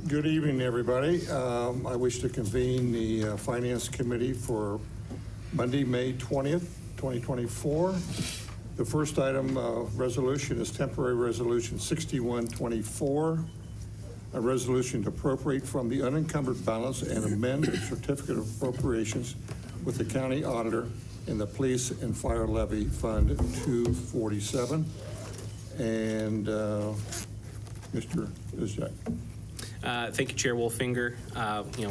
Good evening, everybody. I wish to convene the Finance Committee for Monday, May 20th, 2024. The first item resolution is temporary resolution 6124, a resolution to appropriate from the unencumbered balance and amend the certificate of appropriations with the county auditor in the police and fire levy fund 247. And Mr. Izak. Thank you, Chair Wolfinger.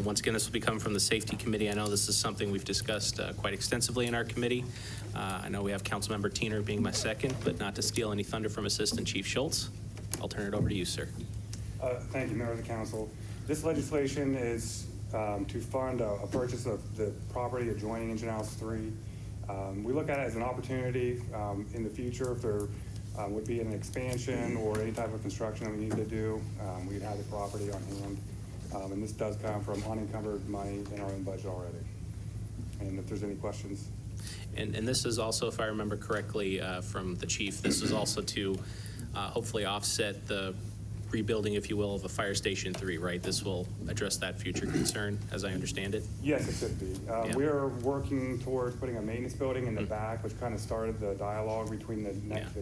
Once again, this will be coming from the Safety Committee. I know this is something we've discussed quite extensively in our committee. I know we have Councilmember Tiener being my second, but not to steal any thunder from Assistant Chief Schultz. I'll turn it over to you, sir. Thank you, Mayor of the Council. This legislation is to fund a purchase of the property adjoining Engine House 3. We look at it as an opportunity in the future if there would be an expansion or any type of construction that we need to do. We'd have the property on hand. And this does come from unencumbered money in our own budget already. And if there's any questions. And this is also, if I remember correctly from the chief, this is also to hopefully offset the rebuilding, if you will, of a fire station 3, right? This will address that future concern, as I understand it. Yes, it could be. Yeah. We are working towards putting a maintenance building in the back, which kind of started the dialogue between the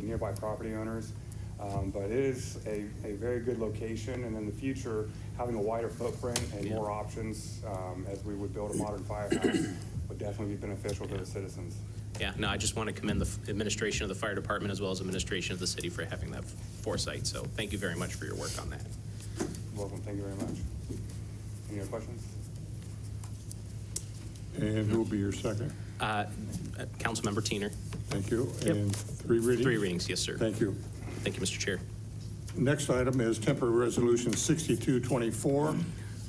nearby property owners. But it is a very good location, and in the future, having a wider footprint and more options as we would build a modern firehouse would definitely be beneficial to the citizens. Yeah, no, I just want to commend the administration of the fire department as well as administration of the city for having that foresight. So thank you very much for your work on that. You're welcome. Thank you very much. Any other questions? And who will be your second? Councilmember Tiener. Thank you. Yep. And 3 readings? 3 readings, yes, sir. Thank you. Thank you, Mr. Chair. Next item is temporary resolution 6224,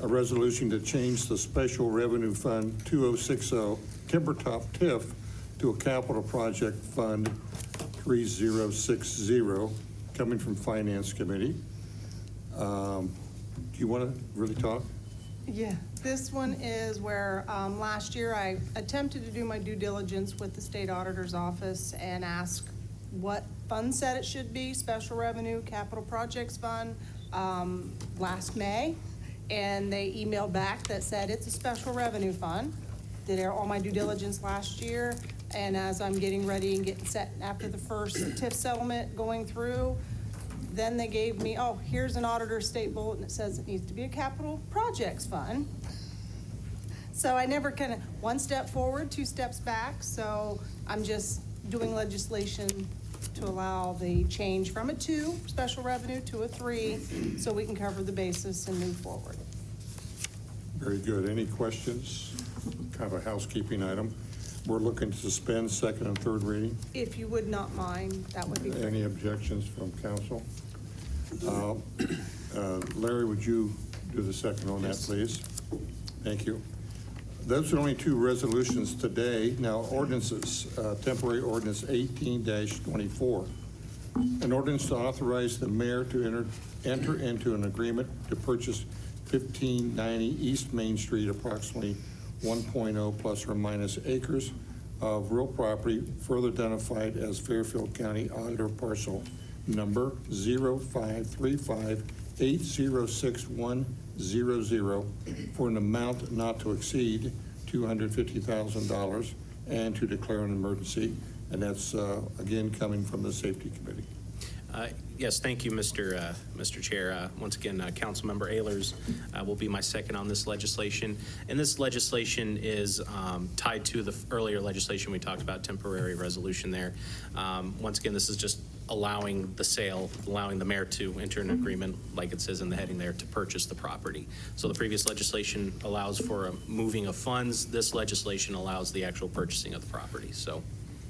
a resolution to change the special revenue fund 2060 Timber Top TIF to a capital project fund 3060, coming from Finance Committee. Do you want to really talk? Yeah, this one is where last year I attempted to do my due diligence with the state auditor's office and ask what fund set it should be, special revenue, capital projects fund, last May. And they emailed back that said it's a special revenue fund. Did all my due diligence last year. And as I'm getting ready and getting set after the first TIF settlement going through, then they gave me, oh, here's an auditor's state bulletin that says it needs to be a capital projects fund. So I never kind of, 1 step forward, 2 steps back. So I'm just doing legislation to allow the change from a 2 special revenue to a 3 so we can cover the basis and move forward. Very good. Any questions? Kind of a housekeeping item. We're looking to suspend second and third reading. If you would not mind, that would be great. Any objections from council? Larry, would you do the second on that, please? Thank you. Those are only 2 resolutions today. Now, ordinances, temporary ordinance 18-24. An ordinance to authorize the mayor to enter into an agreement to purchase 1590 East Main Street, approximately 1.0 plus or minus acres of real property further identified as Fairfield County Auditor Parcel number 0535806100 for an amount not to exceed $250,000 and to declare an emergency. And that's, again, coming from the Safety Committee. Yes, thank you, Mr. Chair. Once again, Councilmember Ehlers will be my second on this legislation. And this legislation is tied to the earlier legislation we talked about, temporary resolution there. Once again, this is just allowing the sale, allowing the mayor to enter an agreement, like it says in the heading there, to purchase the property. So the previous legislation allows for a moving of funds. This legislation allows the actual purchasing of the property. So,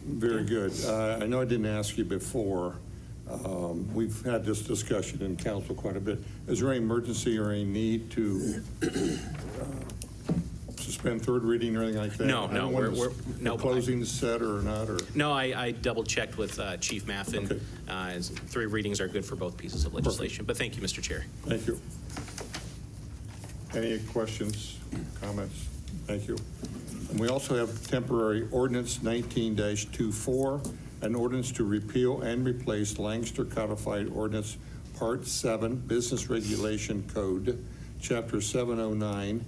very good. I know I didn't ask you before. We've had this discussion in council quite a bit. Is there any emergency or any need to suspend third reading or anything like that? No, we're no closing set or not, or no. I double checked with Chief Maffin. Okay. As 3 readings are good for both pieces of legislation. Perfect. But thank you, Mr. Chair. Thank you. Any questions, comments? Thank you. And we also have temporary ordinance 19-24. An ordinance to repeal and replace Lancaster Codified Ordinance Part 7 Business Regulation Code Chapter 709,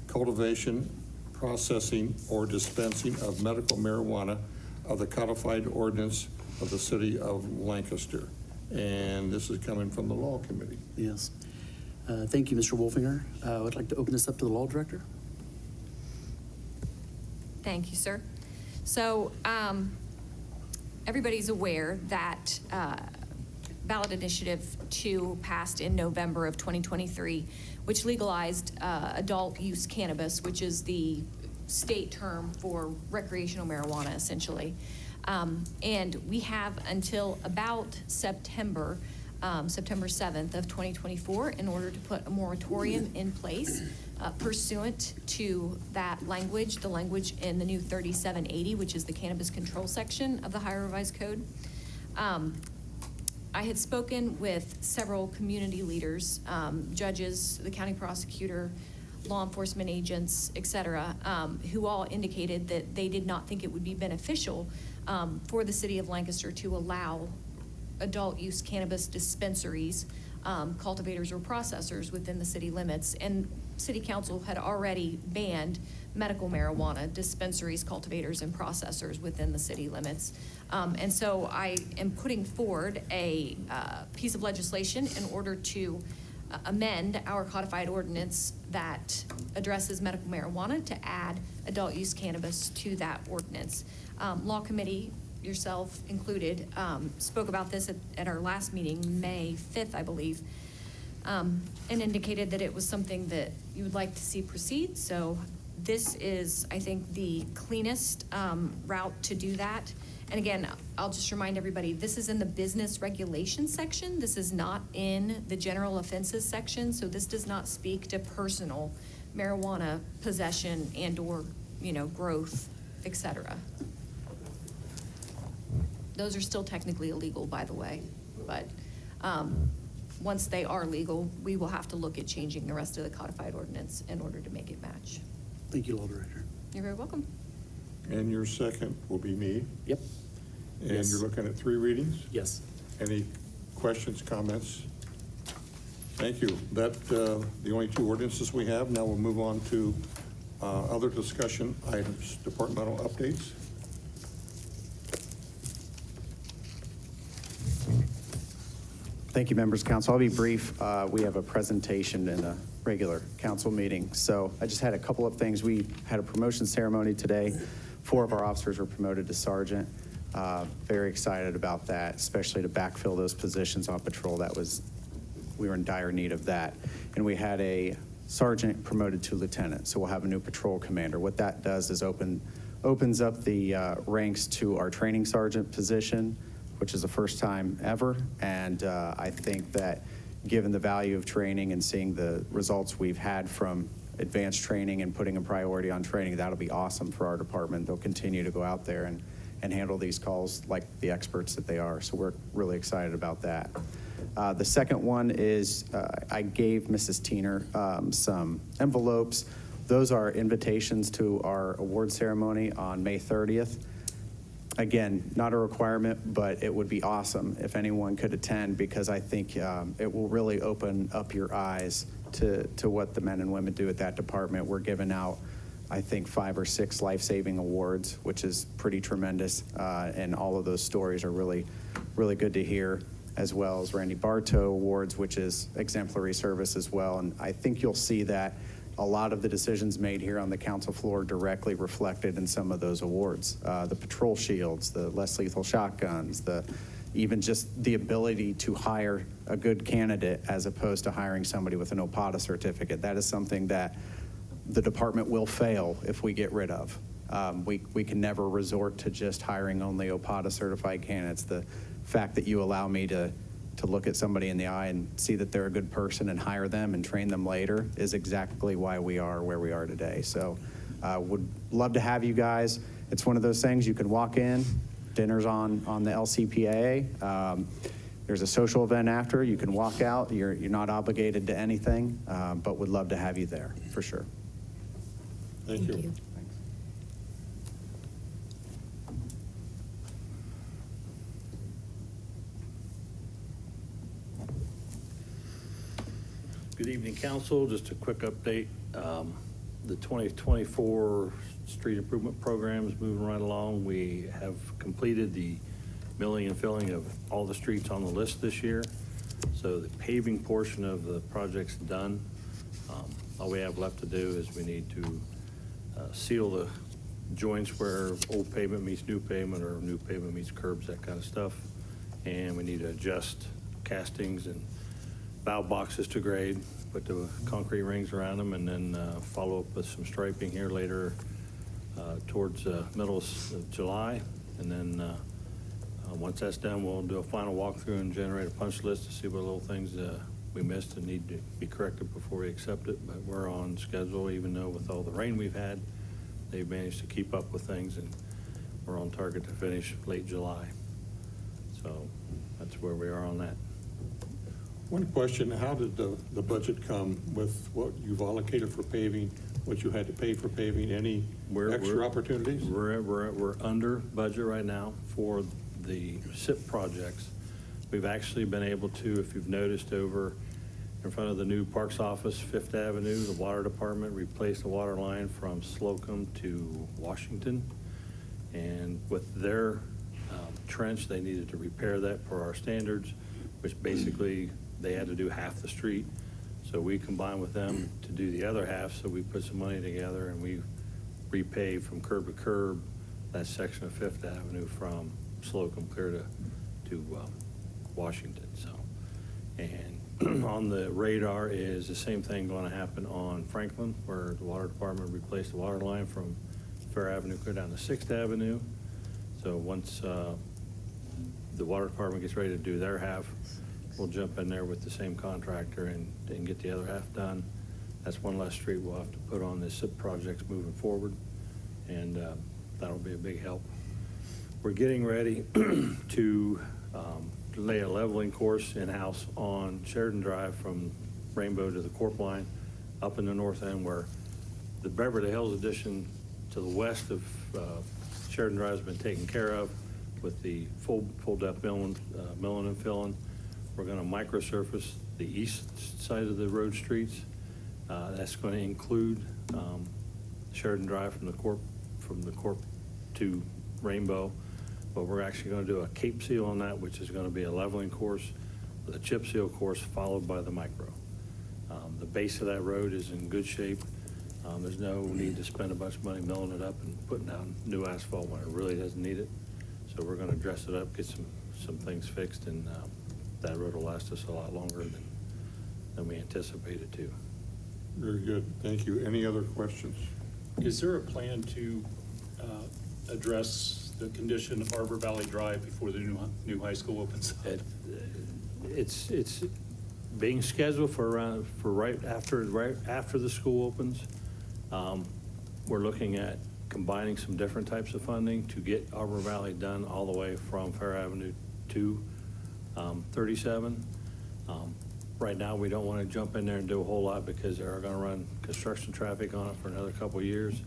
cultivation, processing, or dispensing of medical marijuana of the codified ordinance of the city of Lancaster. And this is coming from the Law Committee. Yes. Thank you, Mr. Wolfinger. I would like to open this up to the Law Director. Thank you, sir. So everybody's aware that ballot initiative 2 passed in November of 2023, which legalized adult use cannabis, which is the state term for recreational marijuana, essentially. And we have until about September 7th of 2024 in order to put a moratorium in place pursuant to that language, the language in the new 3780, which is the cannabis control section of the Ohio Revised Code. I had spoken with several community leaders, judges, the county prosecutor, law enforcement agents, et cetera, who all indicated that they did not think it would be beneficial for the city of Lancaster to allow adult use cannabis dispensaries, cultivators or processors within the city limits. And city council had already banned medical marijuana dispensaries, cultivators, and processors within the city limits. And so I am putting forward a piece of legislation in order to amend our codified ordinance that addresses medical marijuana to add adult use cannabis to that ordinance. Law Committee, yourself included, spoke about this at our last meeting, May 5th, I believe, and indicated that it was something that you would like to see proceed. So this is, I think, the cleanest route to do that. And again, I'll just remind everybody, this is in the business regulations section. This is not in the general offenses section. So this does not speak to personal marijuana possession and or, growth, et cetera. Those are still technically illegal, by the way, but once they are legal, we will have to look at changing the rest of the codified ordinance in order to make it match. Thank you, Law Director. You're very welcome. And your second will be me. Yep. And Yes. you're looking at 3 readings? Yes. Any questions, comments? Thank you. That, the only 2 ordinances we have. Now we'll move on to other discussion items, departmental updates. Thank you, members of council. I'll be brief. We have a presentation in a regular council meeting. So I just had a couple of things. We had a promotion ceremony today. 4 of our officers were promoted to sergeant. Very excited about that, especially to backfill those positions on patrol. We were in dire need of that. And we had a sergeant promoted to lieutenant. So we'll have a new patrol commander. What that does is opens up the ranks to our training sergeant position, which is the first time ever. And I think that given the value of training and seeing the results we've had from advanced training and putting a priority on training, that'll be awesome for our department. They'll continue to go out there and handle these calls like the experts that they are. So we're really excited about that. The second one is I gave Mrs. Teener some envelopes. Those are invitations to our award ceremony on May 30th. Again, not a requirement, but it would be awesome if anyone could attend, because I think it will really open up your eyes to what the men and women do at that department. We're giving out, I think, 5 or 6 life-saving awards, which is pretty tremendous, and all of those stories are really, really good to hear, as well as Randy Bartow Awards, which is exemplary service as well. And I think you'll see that a lot of the decisions made here on the council floor directly reflected in some of those awards. The patrol shields, the less lethal shotguns, even just the ability to hire a good candidate as opposed to hiring somebody with an OPATA certificate. That is something that the department will fail if we get rid of. We can never resort to just hiring only OPATA certified candidates. The fact that you allow me to look at somebody in the eye and see that they're a good person and hire them and train them later is exactly why we are where we are today. So would love to have you guys. It's one of those things you can walk in, dinner's on the LCPAA. There's a social event after. You can walk out. You're not obligated to anything, but would love to have you there for sure. Thank you. Good evening, council. Just a quick update. The 2024 street improvement program is moving right along. We have completed the milling and filling of all the streets on the list this year. So the paving portion of the project's done. All we have left to do is we need to seal the joints where old pavement meets new pavement or new pavement meets curbs, that kind of stuff. And we need to adjust castings and valve boxes to grade, put the concrete rings around them, and then follow up with some striping here later towards middle of July. And then once that's done, we'll do a final walkthrough and generate a punch list to see what little things we missed and need to be corrected before we accept it. But we're on schedule, even though with all the rain we've had, they've managed to keep up with things, and we're on target to finish late July. So that's where we are on that. One question, how did the budget come with what you've allocated for paving, what you had to pay for paving, any extra opportunities? We're under budget right now for the SIP projects. We've actually been able to, if you've noticed, over in front of the new Parks Office, Fifth Avenue, the water department replaced the water line from Slocum to Washington. And with their trench, they needed to repair that per our standards, which basically they had to do half the street. So we combined with them to do the other half. So we put some money together and we repaved from curb to curb that section of Fifth Avenue from Slocum clear to Washington. So, and on the radar is the same thing going to happen on Franklin, where the water department replaced the water line from Fair Avenue clear down to Sixth Avenue. So once the water department gets ready to do their half, we'll jump in there with the same contractor and get the other half done. That's one less street we'll have to put on the SIP projects moving forward, and that'll be a big help. We're getting ready to lay a leveling course in-house on Sheridan Drive from Rainbow to the Corp line up in the north end, where the Beverly Hills addition to the west of Sheridan Drive has been taken care of with the full depth milling and filling. We're going to microsurface the east side of the road streets. That's going to include Sheridan Drive from the Corp to Rainbow. But we're actually going to do a cape seal on that, which is going to be a leveling course with a chip seal course followed by the micro. The base of that road is in good shape. There's no need to spend a bunch of money milling it up and putting down new asphalt when it really doesn't need it. So we're going to dress it up, get some things fixed, and that road will last us a lot longer than we anticipated to. Very good, thank you. Any other questions? Is there a plan to address the condition of Arbor Valley Drive before the new high school opens up? It's being scheduled for right after the school opens. We're looking at combining some different types of funding to get Arbor Valley done all the way from Fair Avenue to 37. Right now, we don't want to jump in there and do a whole lot because they're going to run construction traffic on it for another couple of years.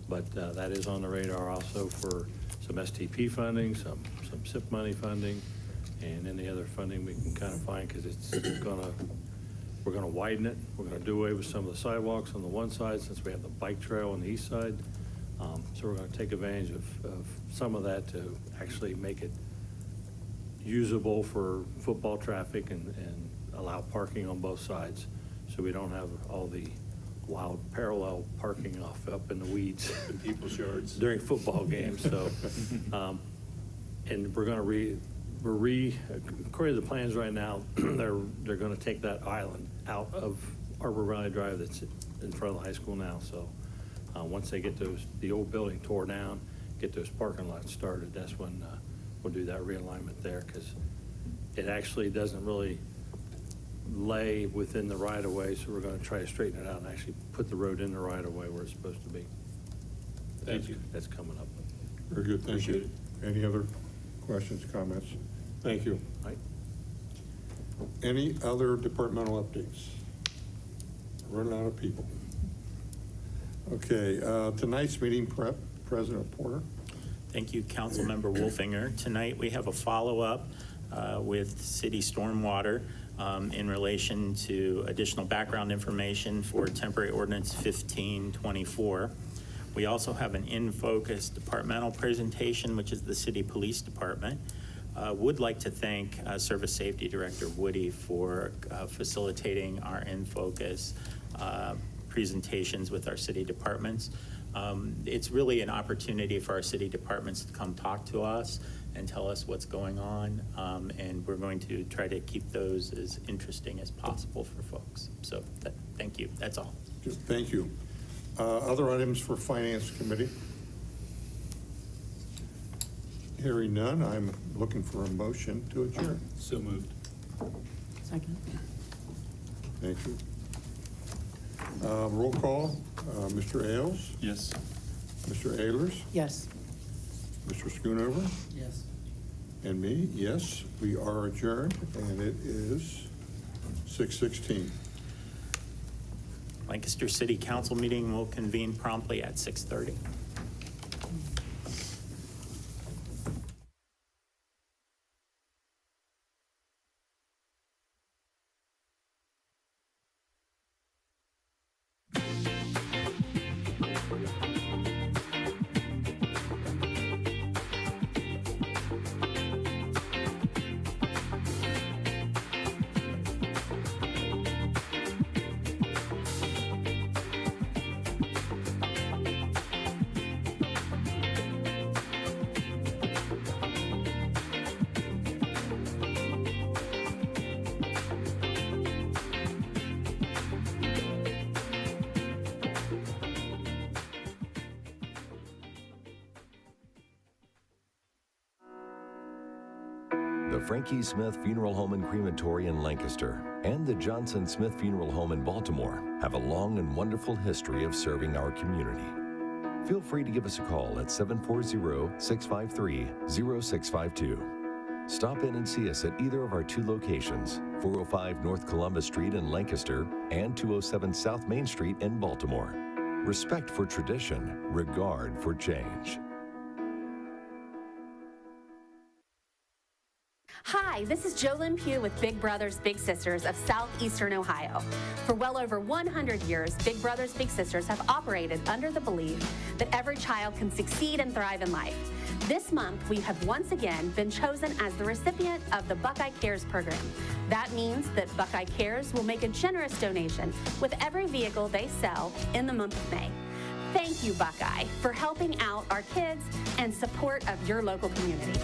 But that is on the radar also for some STP funding, some SIP money funding, and any other funding we can kind of find, because we're gonna widen it. We're gonna do away with some of the sidewalks on the one side since we have the bike trail on the east side. So we're gonna take advantage of some of that to actually make it usable for football traffic and allow parking on both sides, so we don't have all the wild parallel parking up in the weeds In people's yards? during football games. So, and we're going to according to the plans right now, they're going to take that island out of Arbor Valley Drive that's in front of the high school now. So once they get the old building tore down, get those parking lots started, that's when we'll do that realignment there, because it actually doesn't really lay within the right-of-way, so we're going to try to straighten it out and actually put the road in the right-of-way where it's supposed to be. Thank you. That's coming up. Very good, thank you. Any other questions, comments? Thank you. Right? Any other departmental updates? Running out of people. Okay, tonight's meeting prep, President Porter. Thank you, Councilmember Wolfinger. Tonight we have a follow-up with City Stormwater. in relation to additional background information for temporary ordinance 1524. We also have an in-focus departmental presentation, which is the City Police Department. Would like to thank Service Safety Director Woody for facilitating our in-focus presentations with our city departments. It's really an opportunity for our city departments to come talk to us and tell us what's going on, and we're going to try to keep those as interesting as possible for folks. So thank you. That's all. Thank you. Other items for Finance Committee? Hearing none, I'm looking for a motion to adjourn. So moved. Second. Thank you. Roll call, Mr. Ailes, Yes. Mr. Ehlers, Yes. Mr. Schoonover, Yes. and me, yes, we are adjourned, and it is 6:16. Lancaster City Council meeting will convene promptly at 6:30. The Frankie Smith Funeral Home and Crematory in Lancaster and the Johnson Smith Funeral Home in Baltimore have a long and wonderful history of serving our community. Feel free to give us a call at 740-653-0652. Stop in and see us at either of our two locations, 405 North Columbus Street in Lancaster and 207 South Main Street in Baltimore. Respect for tradition, regard for change. Hi, this is JoLynn Pugh with Big Brothers Big Sisters of Southeastern Ohio. For well over 100 years, Big Brothers Big Sisters have operated under the belief that every child can succeed and thrive in life. This month, we have once again been chosen as the recipient of the Buckeye Cares program. That means that Buckeye Cares will make a generous donation with every vehicle they sell in the month of May. Thank you, Buckeye, for helping out our kids and support of your local community.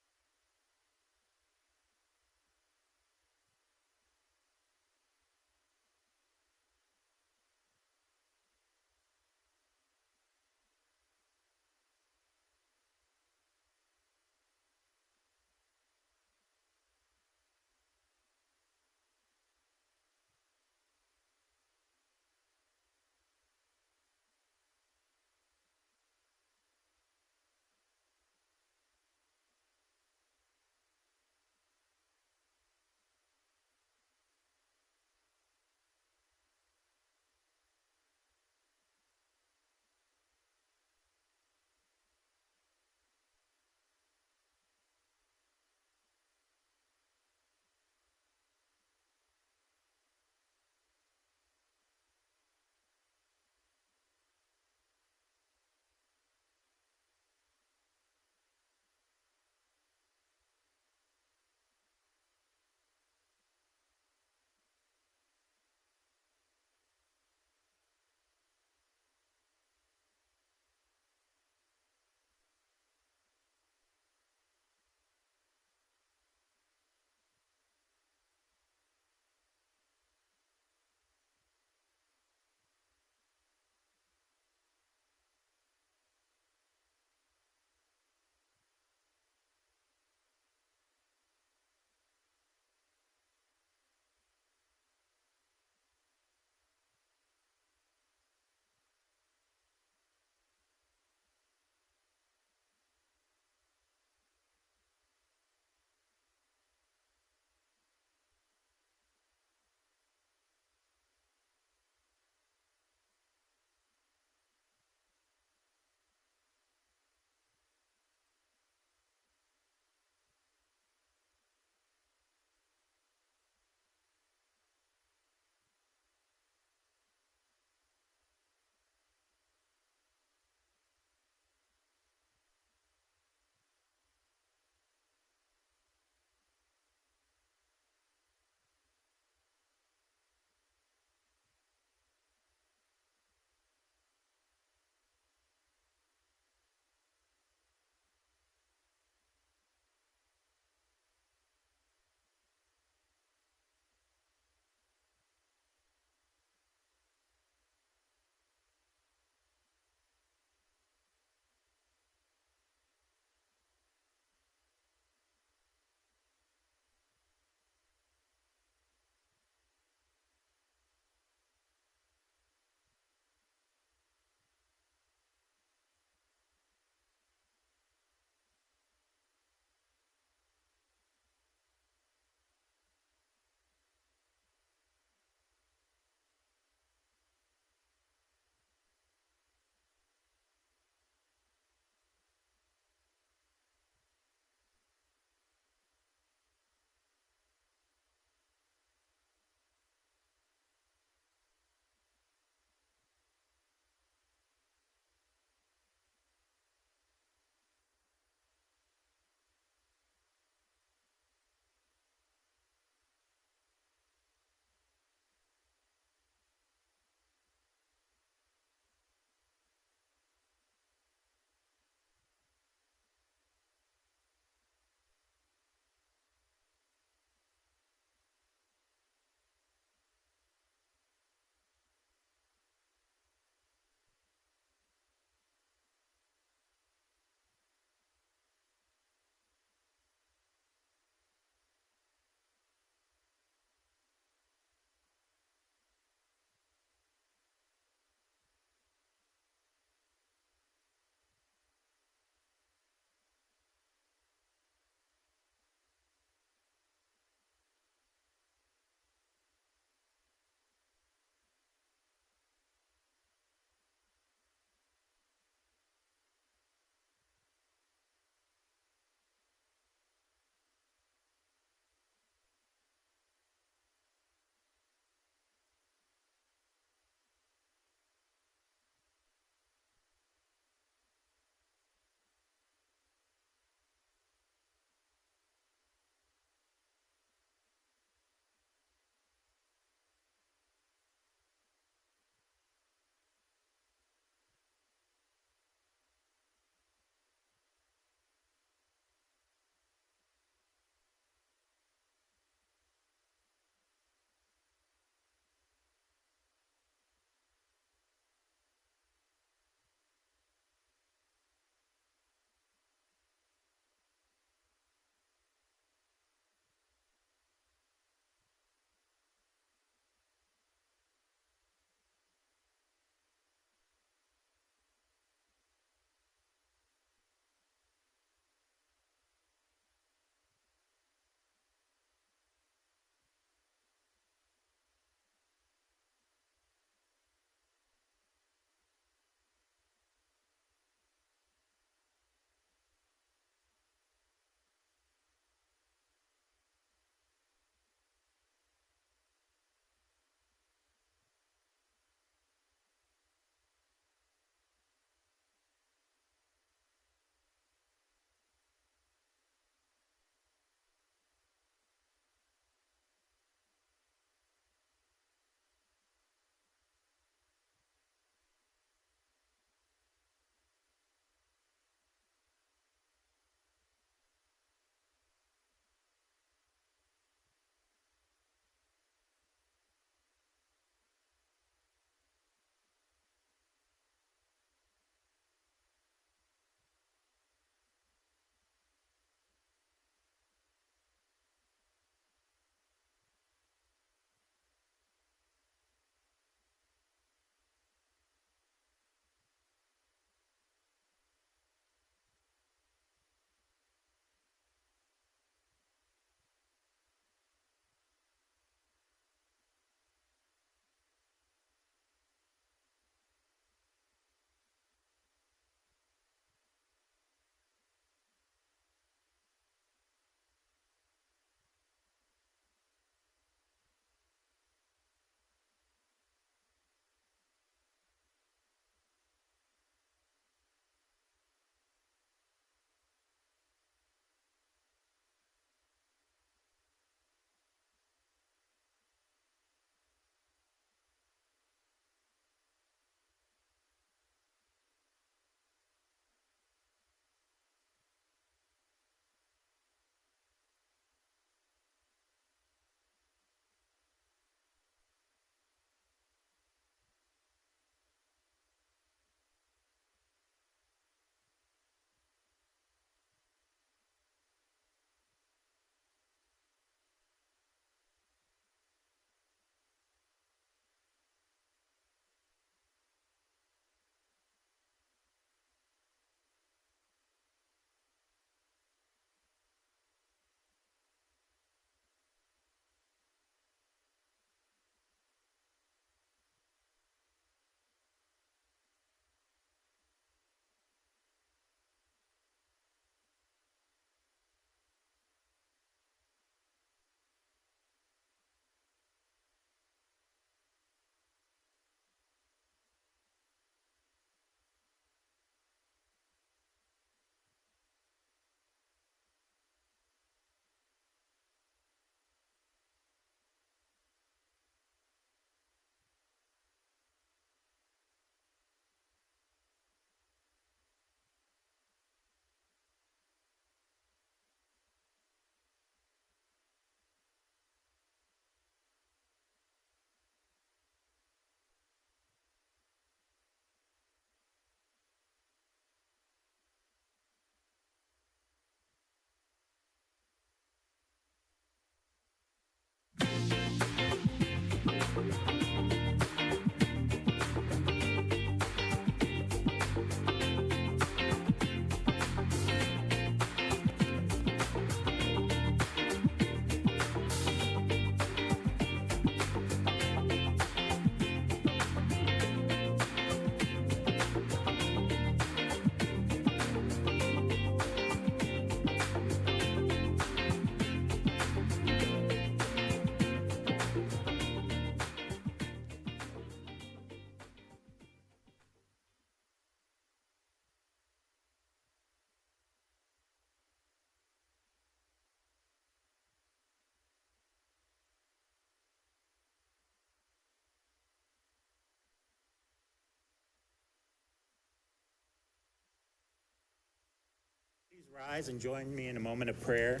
Rise and join me in a moment of prayer.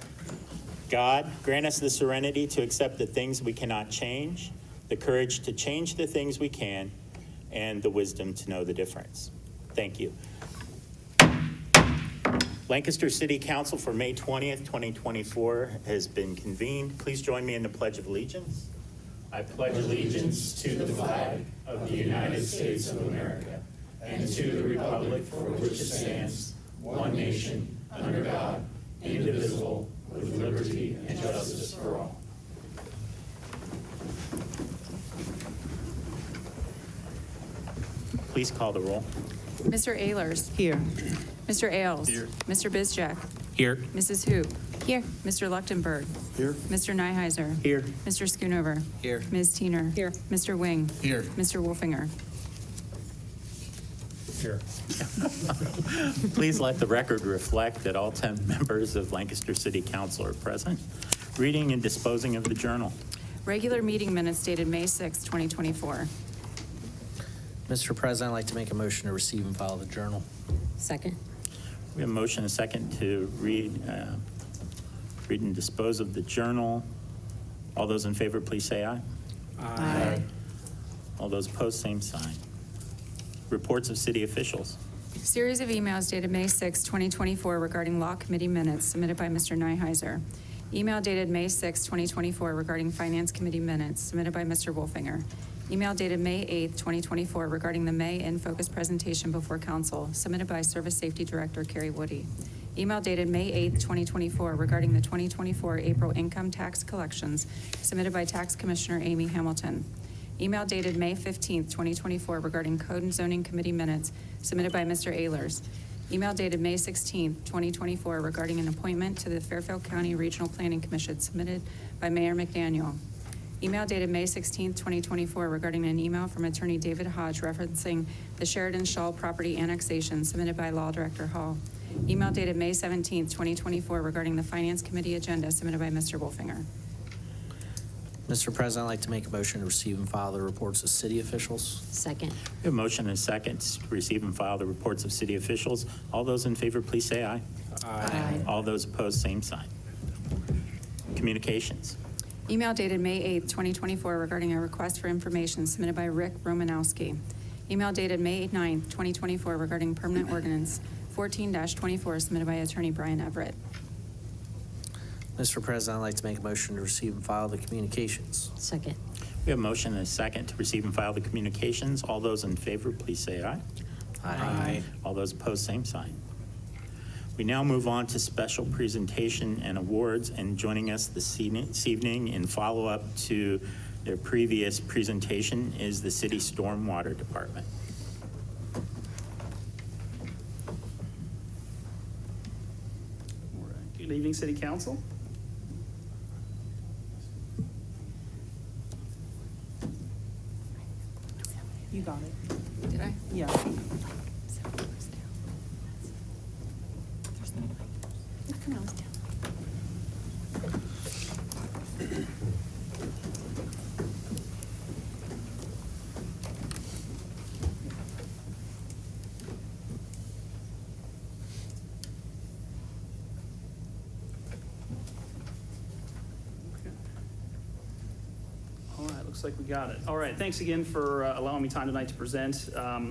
God, grant us the serenity to accept the things we cannot change, the courage to change the things we can, and the wisdom to know the difference. Thank you. Lancaster City Council for May 20th, 2024 has been convened. Please join me in the Pledge of Allegiance. I pledge allegiance to the flag of the United States of America and to the republic for which it stands, one nation, under God, indivisible, with liberty and justice for all. Please call the roll. Mr. Ehlers. Here. Mr. Ailes. Here. Mr. Bizjack. Here. Mrs. Hoop. Here. Mr. Leuchtenberg. Here. Mr. Nyheiser. Here. Mr. Schoonover. Here. Ms. Teener. Here. Mr. Wing. Here. Mr. Wolfinger. Here. Please let the record reflect that all 10 members of Lancaster City Council are present. Reading and disposing of the journal. Regular meeting minutes dated May 6, 2024. Mr. President, I'd like to make a motion to receive and file the journal. Second. We have a motion and a second to read and dispose of the journal. All those in favor, please say aye. Aye. All those opposed, same sign. Reports of city officials. Series of emails dated May 6, 2024 regarding Law Committee minutes submitted by Mr. Nyheiser. Email dated May 6, 2024 regarding Finance Committee minutes submitted by Mr. Wolfinger. Email dated May 8, 2024 regarding the May In Focus presentation before Council submitted by Service Safety Director Carrie Woody. Email dated May 8, 2024 regarding the 2024 April income tax collections submitted by Tax Commissioner Amy Hamilton. Email dated May 15, 2024 regarding Code and Zoning Committee minutes submitted by Mr. Ehlers. Email dated May 16, 2024 regarding an appointment to the Fairfield County Regional Planning Commission submitted by Mayor McDaniel. Email dated May 16, 2024 regarding an email from Attorney David Hodge referencing the Sheridan Shaw property annexation submitted by Law Director Hall. Email dated May 17, 2024 regarding the Finance Committee agenda submitted by Mr. Wolfinger. Mr. President, I'd like to make a motion to receive and file the reports of city officials. Second. We have a motion and a second to receive and file the reports of city officials. All those in favor, please say aye. Aye. All those opposed, same sign. Communications. Email dated May 8, 2024 regarding a request for information submitted by Rick Romanowski. Email dated May 9, 2024 regarding permanent ordinance 14-24 submitted by Attorney Brian Everett. Mr. President, I'd like to make a motion to receive and file the communications. Second. We have a motion and a second to receive and file the communications. All those in favor, please say aye. Aye. All those opposed, same sign. We now move on to special presentation and awards, and joining us this evening in follow-up to their previous presentation is the City Stormwater Department. Good evening, City Council. You got it. Did I? Yeah. All right, looks like we got it. All right, thanks again for allowing me time tonight to present.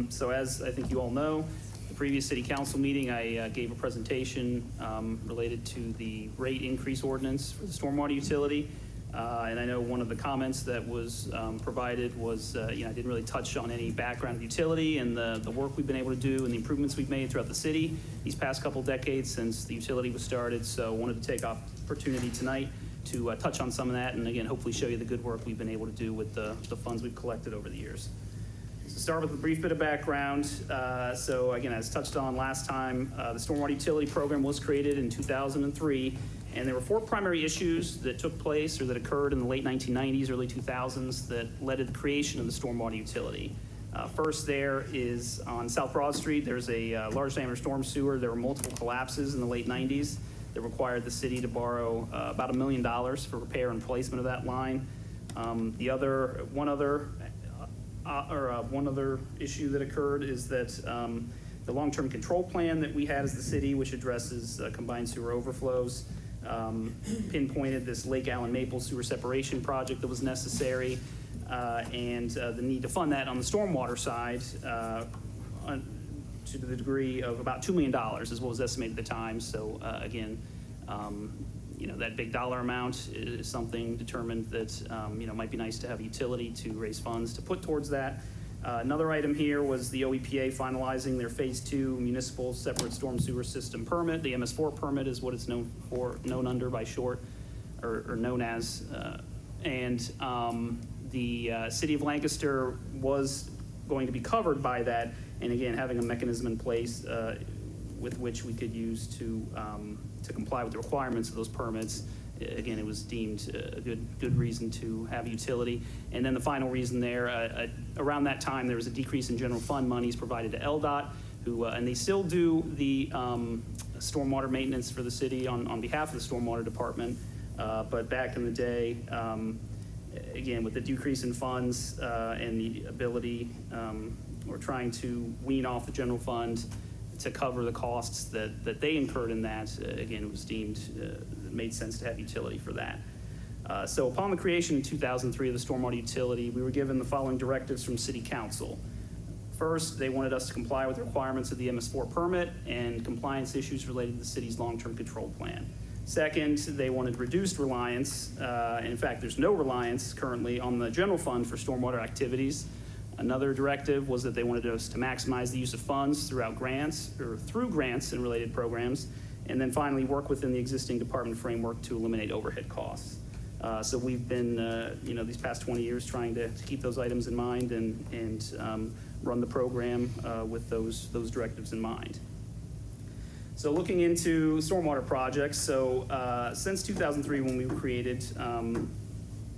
So as I think you all know, the previous city council meeting, I gave a presentation related to the rate increase ordinance for the stormwater utility. And I know one of the comments that was provided was, I didn't really touch on any background of the utility and the work we've been able to do and the improvements we've made throughout the city these past couple decades since the utility was started. So I wanted to take opportunity tonight to touch on some of that and again, hopefully show you the good work we've been able to do with the funds we've collected over the years. So start with a brief bit of background. So again, as touched on last time, the stormwater utility program was created in 2003, and there were 4 primary issues that took place or that occurred in the late 1990s, early 2000s that led to the creation of the stormwater utility. First there is on South Broad Street, there's a large diameter storm sewer. There were multiple collapses in the late 90s that required the city to borrow about $1 million for repair and placement of that line. One other issue that occurred is that The long-term control plan that we had as the city, which addresses combined sewer overflows, pinpointed this Lake Allen Maple sewer separation project that was necessary, and the need to fund that on the stormwater side to the degree of about $2 million is what was estimated at the time. So again, that big dollar amount is something determined that might be nice to have a utility to raise funds to put towards that. Another item here was the OEPA finalizing their Phase 2 municipal separate storm sewer system permit. The MS4 permit is what it's known under by short, or known as. The city of Lancaster was going to be covered by that, and again, having a mechanism in place with which we could use to comply with the requirements of those permits. Again, it was deemed a good reason to have a utility. And then the final reason there, around that time, there was a decrease in general fund monies provided to LDOT, and they still do the stormwater maintenance for the city on behalf of the stormwater department. But back in the day, again, with the decrease in funds and the ability, or trying to wean off the general fund to cover the costs that they incurred in that, again, it was deemed it made sense to have utility for that. So upon the creation in 2003 of the stormwater utility, we were given the following directives from City Council. First, they wanted us to comply with the requirements of the MS4 permit and compliance issues related to the city's long-term control plan. Second, they wanted reduced reliance, and in fact, there's no reliance currently on the general fund for stormwater activities. Another directive was that they wanted us to maximize the use of funds through grants and related programs, and then finally work within the existing department framework to eliminate overhead costs. So we've been, these past 20 years trying to keep those items in mind and run the program with those directives in mind. So looking into stormwater projects, so since 2003 when we were created,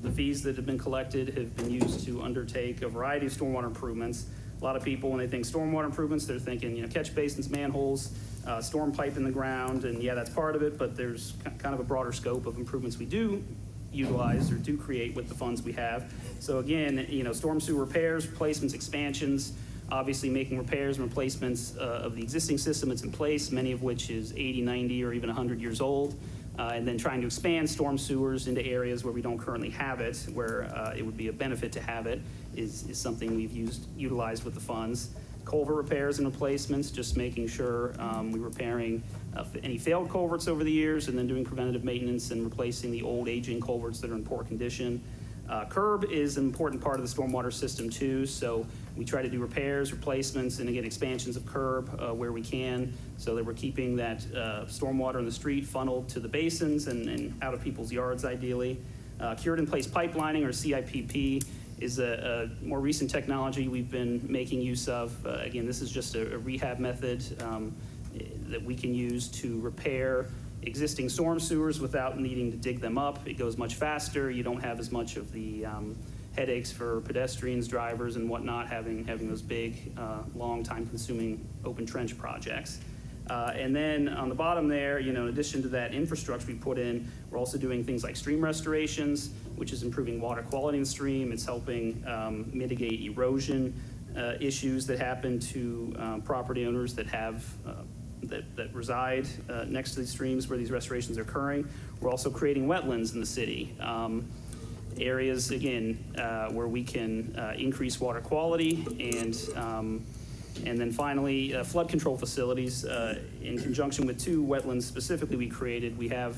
the fees that have been collected have been used to undertake a variety of stormwater improvements. A lot of people, when they think stormwater improvements, they're thinking, catch basins, manholes, storm pipe in the ground, and yeah, that's part of it, but there's kind of a broader scope of improvements we do utilize or do create with the funds we have. So again, storm sewer repairs, replacements, expansions, obviously making repairs and replacements of the existing system that's in place, many of which is 80, 90, or even 100 years old. And then trying to expand storm sewers into areas where we don't currently have it, where it would be a benefit to have it, is something we've utilized with the funds. Culvert repairs and replacements, just making sure we're repairing any failed culverts over the years and then doing preventative maintenance and replacing the old aging culverts that are in poor condition. Curb is an important part of the stormwater system too, so we try to do repairs, replacements, and again, expansions of curb where we can, so that we're keeping that stormwater in the street funneled to the basins and out of people's yards ideally. Cured in place pipelining, or CIPP, is a more recent technology we've been making use of. Again, this is just a rehab method that we can use to repair existing storm sewers without needing to dig them up. It goes much faster. You don't have as much of the headaches for pedestrians, drivers, and whatnot, having those big, long time-consuming open trench projects. And then on the bottom there, in addition to that infrastructure we put in, we're also doing things like stream restorations, which is improving water quality in the stream. It's helping mitigate erosion issues that happen to property owners that have that reside next to these streams where these restorations are occurring. We're also creating wetlands in the city. Areas, again, where we can increase water quality, and then finally, flood control facilities. In conjunction with two wetlands specifically we created, we have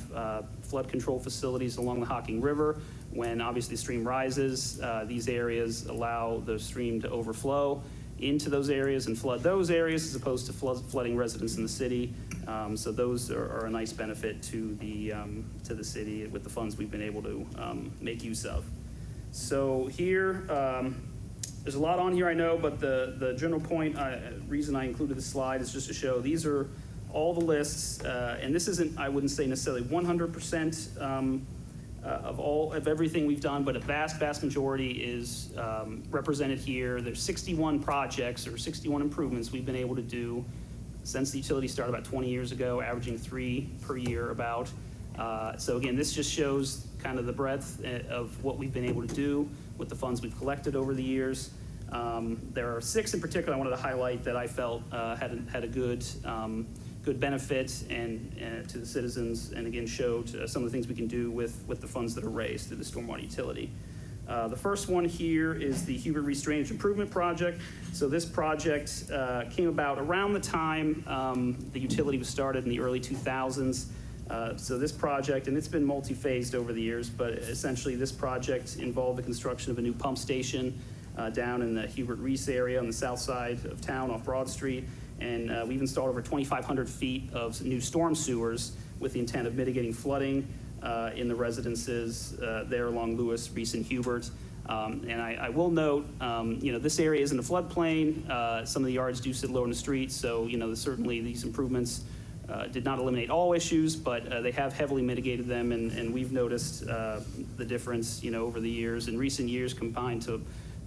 flood control facilities along the Hocking River. When obviously the stream rises, these areas allow the stream to overflow into those areas and flood those areas as opposed to flooding residents in the city. So those are a nice benefit to the city with the funds we've been able to make use of. So here, there's a lot on here, I know, but the general point, reason I included this slide is just to show these are all the lists, and this isn't, I wouldn't say necessarily 100% of everything we've done, but a vast majority is represented here. There's 61 projects or 61 improvements we've been able to do since the utility started about 20 years ago, averaging 3 per year about. So again, this just shows kind of the breadth of what we've been able to do with the funds we've collected over the years. There are 6 in particular I wanted to highlight that I felt had a good benefit and to the citizens, and again showed some of the things we can do with the funds that are raised through the stormwater utility. The first one here is the Hubert Reese Drainage Improvement Project. So this project came about around the time the utility was started in the early 2000s. So this project, and it's been multi-phased over the years, but essentially this project involved the construction of a new pump station down in the Hubert Reese area on the south side of town off Broad Street. And we've installed over 2,500 feet of new storm sewers with the intent of mitigating flooding in the residences there along Lewis, Reese, and Hubert. And I will note, this area isn't a floodplain. Some of the yards do sit low in the street, so, certainly these improvements did not eliminate all issues, but they have heavily mitigated them, and we've noticed the difference, over the years. In recent years, combined to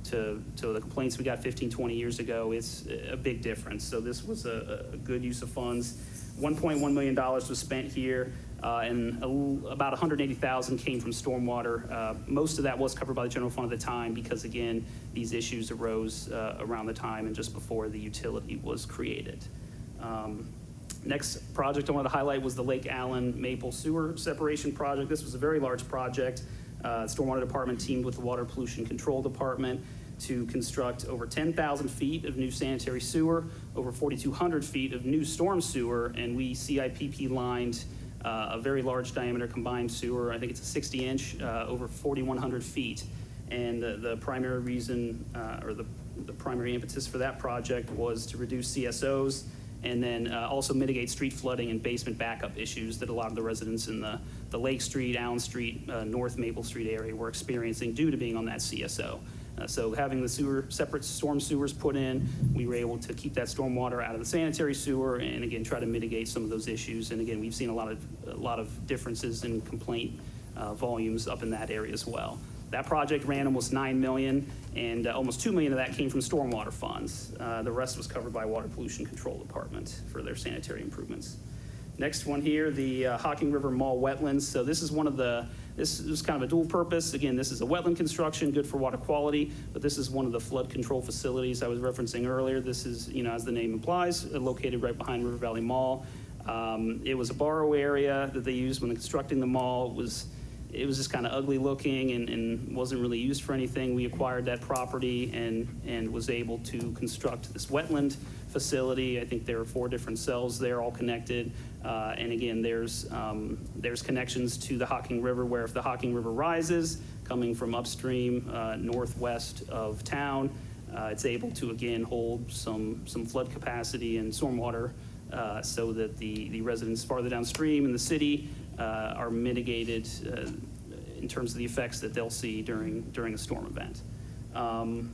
the complaints we got 15, 20 years ago, it's a big difference. So this was a good use of funds. $1.1 million was spent here, and about $180,000 came from stormwater. Most of that was covered by the general fund at the time because, again, these issues arose around the time and just before the utility was created. Next project I wanted to highlight was the Lake Allen Maple Sewer Separation Project. This was a very large project. The Stormwater Department teamed with the Water Pollution Control Department to construct over 10,000 feet of new sanitary sewer, over 4,200 feet of new storm sewer, and we CIPP lined a very large diameter combined sewer. I think it's a 60-inch, over 4,100 feet. And the primary reason, or the primary impetus for that project was to reduce CSOs and then also mitigate street flooding and basement backup issues that a lot of the residents in the Lake Street, Allen Street, North Maple Street area were experiencing due to being on that CSO. So having the separate storm sewers put in, we were able to keep that storm water out of the sanitary sewer and again try to mitigate some of those issues. And again, we've seen a lot of differences in complaint volumes up in that area as well. That project ran almost $9 million, and almost $2 million of that came from stormwater funds. The rest was covered by Water Pollution Control Department for their sanitary improvements. Next one here, the Hocking River Mall wetlands. So this is this is kind of a dual purpose. Again, this is a wetland construction, good for water quality, but this is one of the flood control facilities I was referencing earlier. This is, as the name implies, located right behind River Valley Mall. It was a borrow area that they used when constructing the mall. It was just kind of ugly looking and wasn't really used for anything. We acquired that property and was able to construct this wetland facility. I think there are 4 different cells there, all connected. And again, there's connections to the Hocking River, where if the Hocking River rises, coming from upstream northwest of town, it's able to again hold some flood capacity and stormwater so that the residents farther downstream in the city are mitigated in terms of the effects that they'll see during a storm event.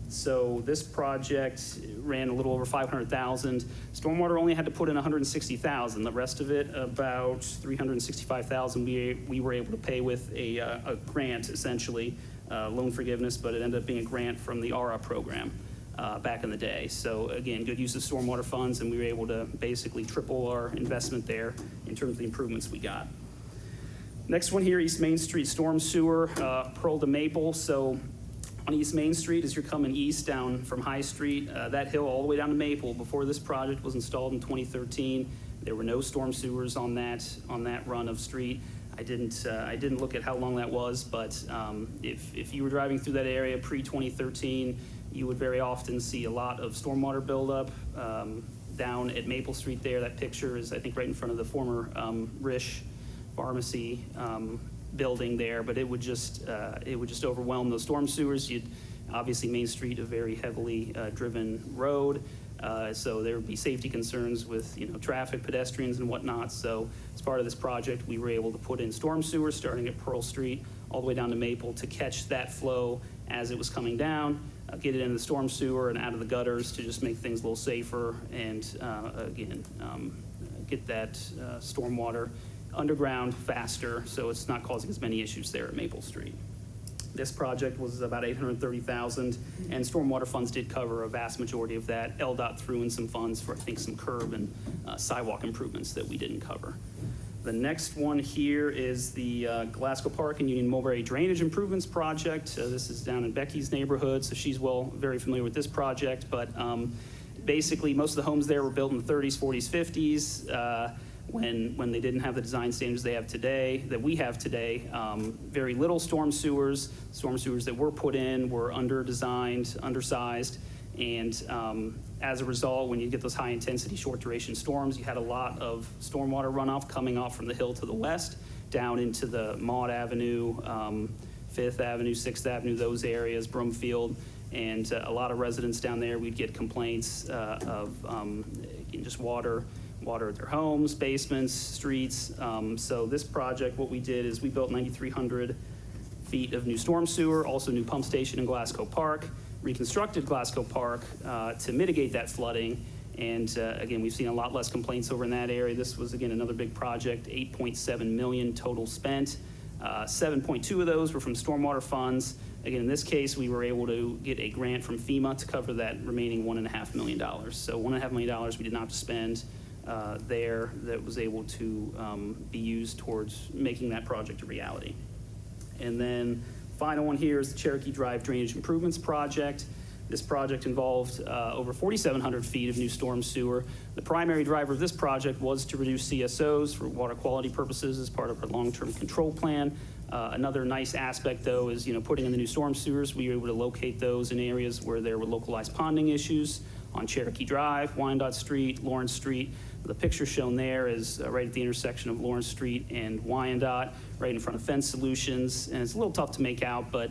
So this project ran a little over $500,000. Stormwater only had to put in $160,000. The rest of it, about $365,000, we were able to pay with a grant, essentially, loan forgiveness, but it ended up being a grant from the ARA program back in the day. So again, good use of stormwater funds, and we were able to basically triple our investment there in terms of the improvements we got. Next one here, East Main Street Storm Sewer, Pearl to Maple. So on East Main Street, as you're coming east down from High Street, that hill all the way down to Maple, before this project was installed in 2013, there were no storm sewers on that run of street. I didn't look at how long that was, but if you were driving through that area pre-2013, you would very often see a lot of stormwater buildup down at Maple Street there. That picture is, I think, right in front of the former Rish Pharmacy building there, but it would just overwhelm those storm sewers. Obviously, Main Street, a very heavily driven road, so there would be safety concerns with traffic, pedestrians, and whatnot. So as part of this project, we were able to put in storm sewers starting at Pearl Street all the way down to Maple to catch that flow as it was coming down, get it into the storm sewer and out of the gutters to just make things a little safer, and again, get that stormwater underground faster so it's not causing as many issues there at Maple Street. This project was about $830,000, and stormwater funds did cover a vast majority of that. LDOT threw in some funds for, I think, some curb and sidewalk improvements that we didn't cover. The next one here is the Glasgow Park and Union Mulberry Drainage Improvements Project. This is down in Becky's neighborhood, so she's very familiar with this project. But basically, most of the homes there were built in the 30s, 40s, 50s. When they didn't have the design standards they have today, that we have today. Very little storm sewers. Storm sewers that were put in were under-designed, undersized, and as a result, when you get those high-intensity, short-duration storms, you had a lot of stormwater runoff coming off from the hill to the west, down into the Maud Avenue, 5th Avenue, 6th Avenue, those areas, Broomfield, and a lot of residents down there, we'd get complaints of just water at their homes, basements, streets. So this project, what we did is we built 9,300 feet of new storm sewer, also new pump station in Glasgow Park, reconstructed Glasgow Park to mitigate that flooding. And again, we've seen a lot less complaints over in that area. This was, again, another big project, $8.7 million total spent. 7.2 of those were from stormwater funds. Again, in this case, we were able to get a grant from FEMA to cover that remaining $1.5 million. So $1.5 million we did not have to spend there that was able to be used towards making that project a reality. And then final one here is the Cherokee Drive Drainage Improvements Project. This project involved over 4,700 feet of new storm sewer. The primary driver of this project was to reduce CSOs for water quality purposes as part of our long-term control plan. Another nice aspect, though, is putting in the new storm sewers. We were able to locate those in areas where there were localized ponding issues on Cherokee Drive, Wyandotte Street, Lawrence Street. The picture shown there is right at the intersection of Lawrence Street and Wyandotte, right in front of Fence Solutions, and it's a little tough to make out, but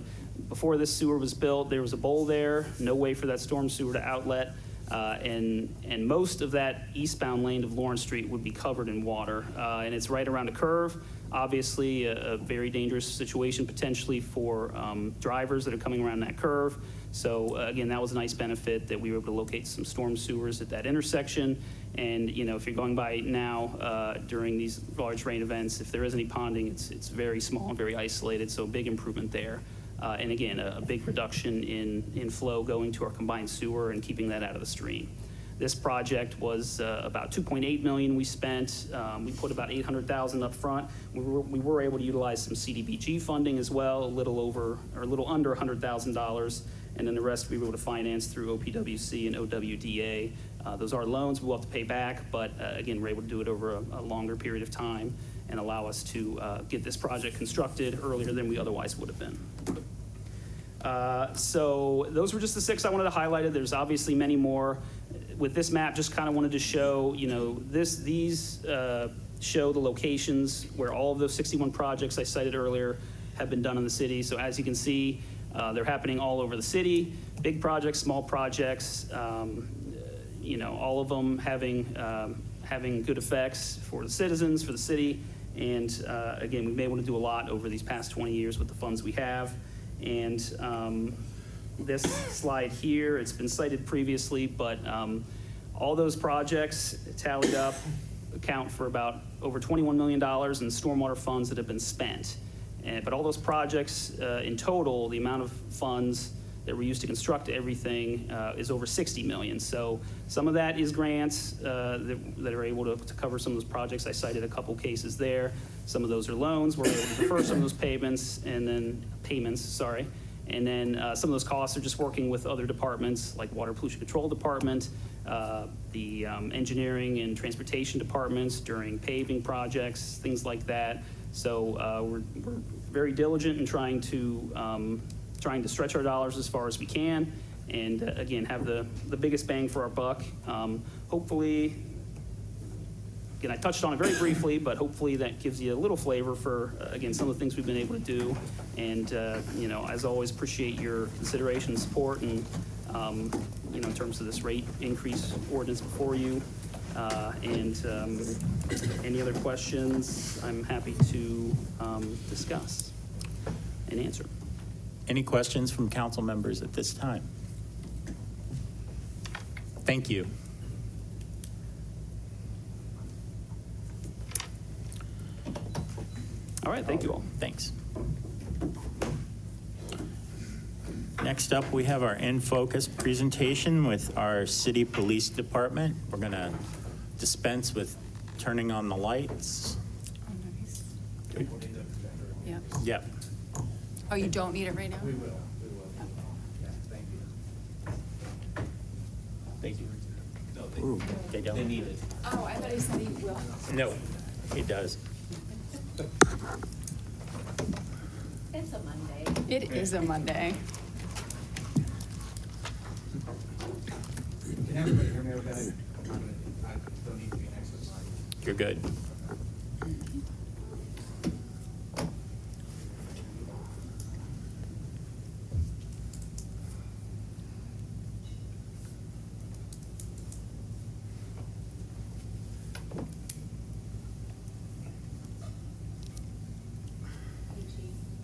before this sewer was built, there was a bowl there, no way for that storm sewer to outlet, and most of that eastbound lane of Lawrence Street would be covered in water, and it's right around a curve. Obviously, a very dangerous situation potentially for drivers that are coming around that curve. So again, that was a nice benefit that we were able to locate some storm sewers at that intersection. And if you're going by now during these large rain events, if there is any ponding, it's very small and very isolated. So a big improvement there. And again, a big reduction in flow going to our combined sewer and keeping that out of the stream. This project was about $2.8 million we spent. We put about $800,000 up front. We were able to utilize some CDBG funding as well, a little under $100,000, and then the rest we were able to finance through OPWC and OWDA. Those are loans we will have to pay back, but again, we're able to do it over a longer period of time and allow us to get this project constructed earlier than we otherwise would have been. So those were just the 6 I wanted to highlight. There's obviously many more. With this map, just kind of wanted to show, these show the locations where all of those 61 projects I cited earlier have been done in the city. So as you can see, they're happening all over the city. Big projects, small projects, all of them having good effects for the citizens, for the city. And again, we've been able to do a lot over these past 20 years with the funds we have. And this slide here, it's been cited previously, but all those projects tallied up account for about over $21 million in stormwater funds that have been spent. But all those projects in total, the amount of funds that were used to construct everything is over $60 million. So some of that is grants that are able to cover some of those projects. I cited a couple cases there. Some of those are loans. We're able to defer some of those payments, and then And then some of those costs are just working with other departments like Water Pollution Control Department, the engineering and transportation departments during paving projects, things like that. So we're very diligent in trying to stretch our dollars as far as we can, and again, have the biggest bang for our buck. Hopefully, again, I touched on it very briefly, but hopefully that gives you a little flavor for, again, some of the things we've been able to do. And, as always, appreciate your consideration and support, and, in terms of this rate increase ordinance before you. Any other questions, I'm happy to discuss and answer. Any questions from council members at this time? Thank you. All right, thank you all. Thanks. Next up, we have our In Focus presentation with our City Police Department. We're going to dispense with turning on the lights. Yeah. Yep. Oh, you don't need it right now? We will. Yeah, thank you. Thank you. No, they don't. They need it. Oh, I thought you said you will. No, he does. It's a Monday. It is a Monday. Can everybody hear me okay? I don't need to be next to the mic. You're good.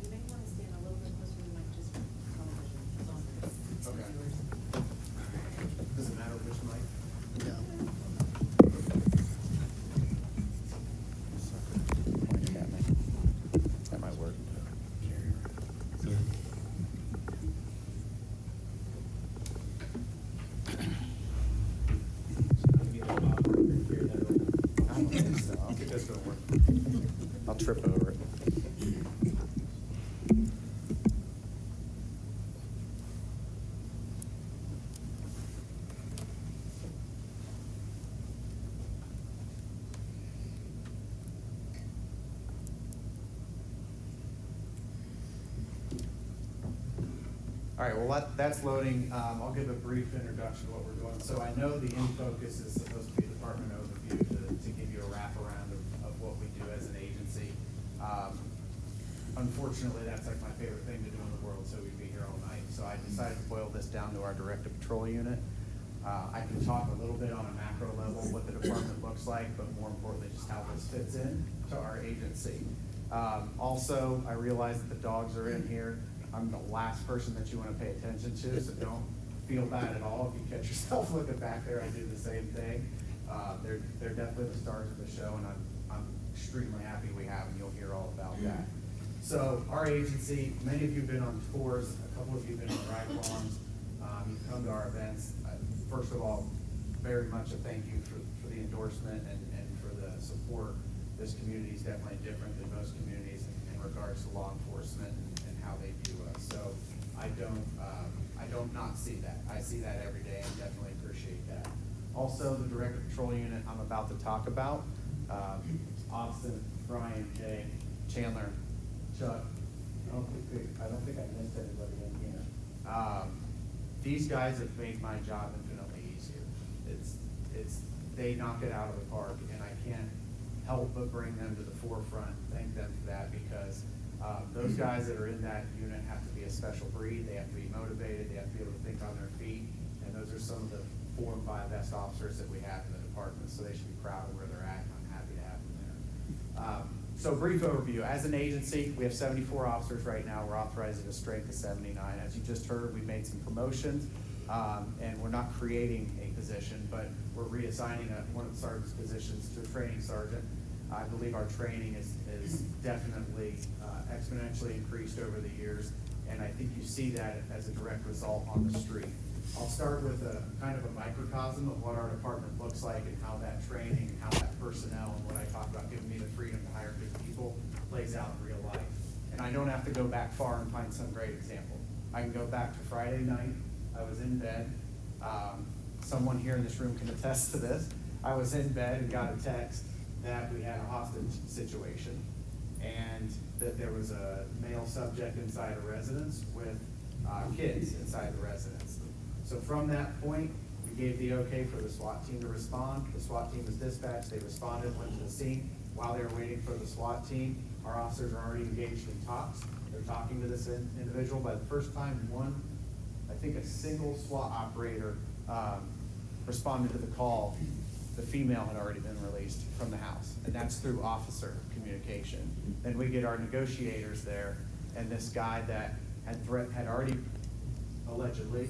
You may want to stand a little bit closer to the mic just for television. Okay. Does it matter which mic? Pointing at me. That might work. I don't think so. I don't think that's gonna work. I'll trip over it. All right, well, that's loading. I'll give a brief introduction to what we're doing. So I know the in focus is supposed to be a department overview to give you a wraparound of what we do as an agency. Unfortunately, that's like my favorite thing to do in the world, so we'd be here all night. So I decided to boil this down to our directed patrol unit. I can talk a little bit on a macro level what the department looks like, but more importantly, just how this fits in to our agency. Also, I realize that the dogs are in here. I'm the last person that you want to pay attention to, so don't feel bad at all if you catch yourself looking back there. I do the same thing. They're definitely the stars of the show, and I'm extremely happy we have, and you'll hear all about that. So our agency, many of you have been on tours, a couple of you have been on ride-alongs, you've come to our events. First of all, very much a thank you for the endorsement and for the support. This community is definitely different than most communities in regards to law enforcement and how they view us. So I don't not see that. I see that every day and definitely appreciate that. Also, the Director Patrol Unit I'm about to talk about, Austin, Brian, Jay, Chandler, Chuck, I don't think I missed anybody in here. These guys have made my job infinitely easier. They knock it out of the park, and I can't help but bring them to the forefront, thank them for that, because those guys that are in that unit have to be a special breed. They have to be motivated. They have to be able to think on their feet. And those are some of the 4 and 5 best officers that we have in the department, so they should be proud of where they're at, and I'm happy to have them there. So brief overview. As an agency, we have 74 officers right now. We're authorized at a strength of 79. As you just heard, we made some promotions, and we're not creating a position, but we're reassigning one of the sergeant's positions to a training sergeant. I believe our training is definitely exponentially increased over the years, and I think you see that as a direct result on the street. I'll start with a kind of a microcosm of what our department looks like and how that training and how that personnel and what I talked about giving me the freedom to hire good people plays out in real life. And I don't have to go back far and find some great example. I can go back to Friday night. I was in bed. Someone here in this room can attest to this. I was in bed and got a text that we had a hostage situation and that there was a male subject inside a residence with kids inside the residence. So from that point, we gave the okay for the SWAT team to respond. The SWAT team was dispatched. They responded, went to the scene. While they were waiting for the SWAT team, our officers are already engaged in talks. They're talking to this individual. By the first time I think a single SWAT operator responded to the call, the female had already been released from the house, and that's through officer communication. Then we get our negotiators there, and this guy that had already allegedly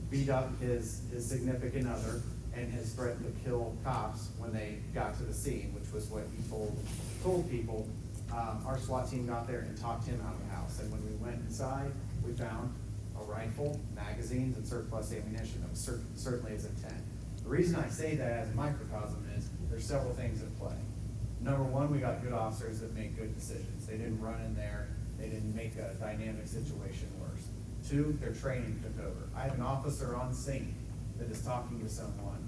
beat up his significant other and has threatened to kill cops when they got to the scene, which was what he told people. Our SWAT team got there and talked him out of the house, and when we went inside, we found a rifle, magazines, and surplus ammunition. That was certainly his intent. The reason I say that as a microcosm is there's several things at play. Number one, we got good officers that make good decisions. They didn't run in there. They didn't make a dynamic situation worse. Two, their training took over. I have an officer on scene that is talking to someone,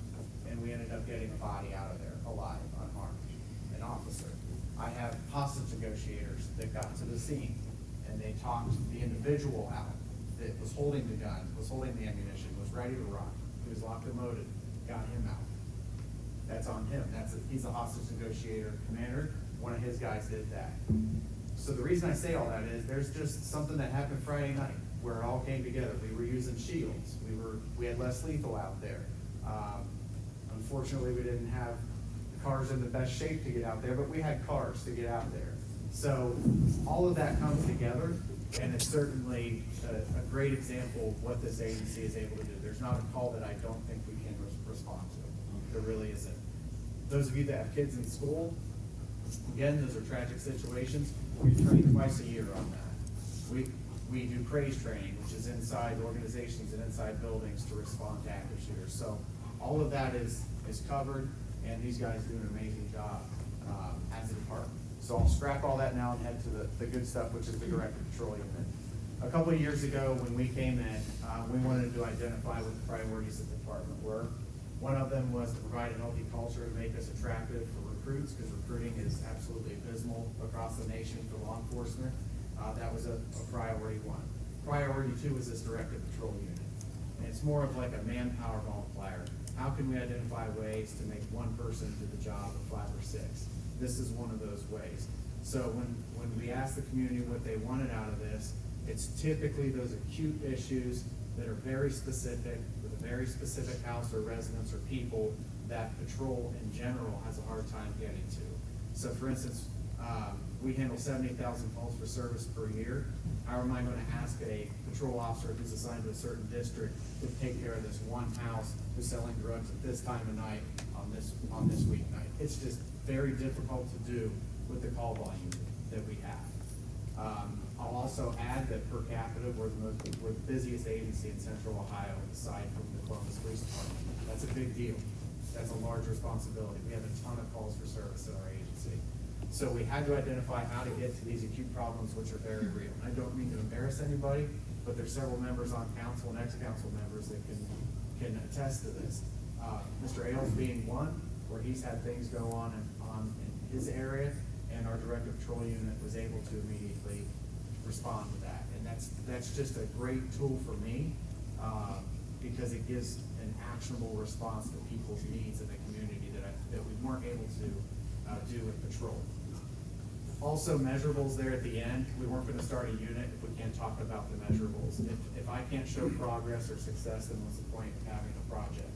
and we ended up getting a body out of there, alive, unharmed, an officer. I have hostage negotiators that got to the scene, and they talked the individual out that was holding the gun, was holding the ammunition, was ready to run. He was locked and loaded, got him out. That's on him. He's a hostage negotiator commander. One of his guys did that. So the reason I say all that is there's just something that happened Friday night where it all came together. We were using shields. We had less lethal out there. Unfortunately, we didn't have the cars in the best shape to get out there, but we had cars to get out there. So all of that comes together, and it's certainly a great example of what this agency is able to do. There's not a call that I don't think we can respond to. There really isn't. Those of you that have kids in school, again, those are tragic situations. We train twice a year on that. We do craze training, which is inside organizations and inside buildings to respond to active shooters. So all of that is covered, and these guys do an amazing job as a department. So I'll scrap all that now and head to the good stuff, which is the Directed Patrol Unit. A couple of years ago, when we came in, we wanted to identify what the priorities of the department were. One of them was to provide a healthy culture to make us attractive for recruits, because recruiting is absolutely abysmal across the nation for law enforcement. That was a priority one. Priority two was this Directed Patrol Unit. And it's more of like a manpower multiplier. How can we identify ways to make one person do the job of 5 or 6? This is one of those ways. So when we ask the community what they wanted out of this, it's typically those acute issues that are very specific, with a very specific house or residence or people that patrol in general has a hard time getting to. So for instance, we handle 70,000 calls for service per year. How am I going to ask a patrol officer who's assigned to a certain district to take care of this one house who's selling drugs at this time of night on this weeknight? It's just very difficult to do with the call volume that we have. I'll also add that per capita, we're the busiest agency in Central Ohio, aside from the Columbus Police Department. That's a big deal. That's a large responsibility. We have a ton of calls for service in our agency. So we had to identify how to get to these acute problems, which are very real. And I don't mean to embarrass anybody, but there's several members on council and ex-council members that can attest to this. Mr. Ailes being one, where he's had things go on in his area, and our Directed Patrol Unit was able to immediately respond to that. And that's just a great tool for me, because it gives an actionable response to people's needs in the community that we weren't able to do with patrol. Also, measurables there at the end. We weren't going to start a unit if we can't talk about the measurables. If I can't show progress or success, then what's the point of having a project?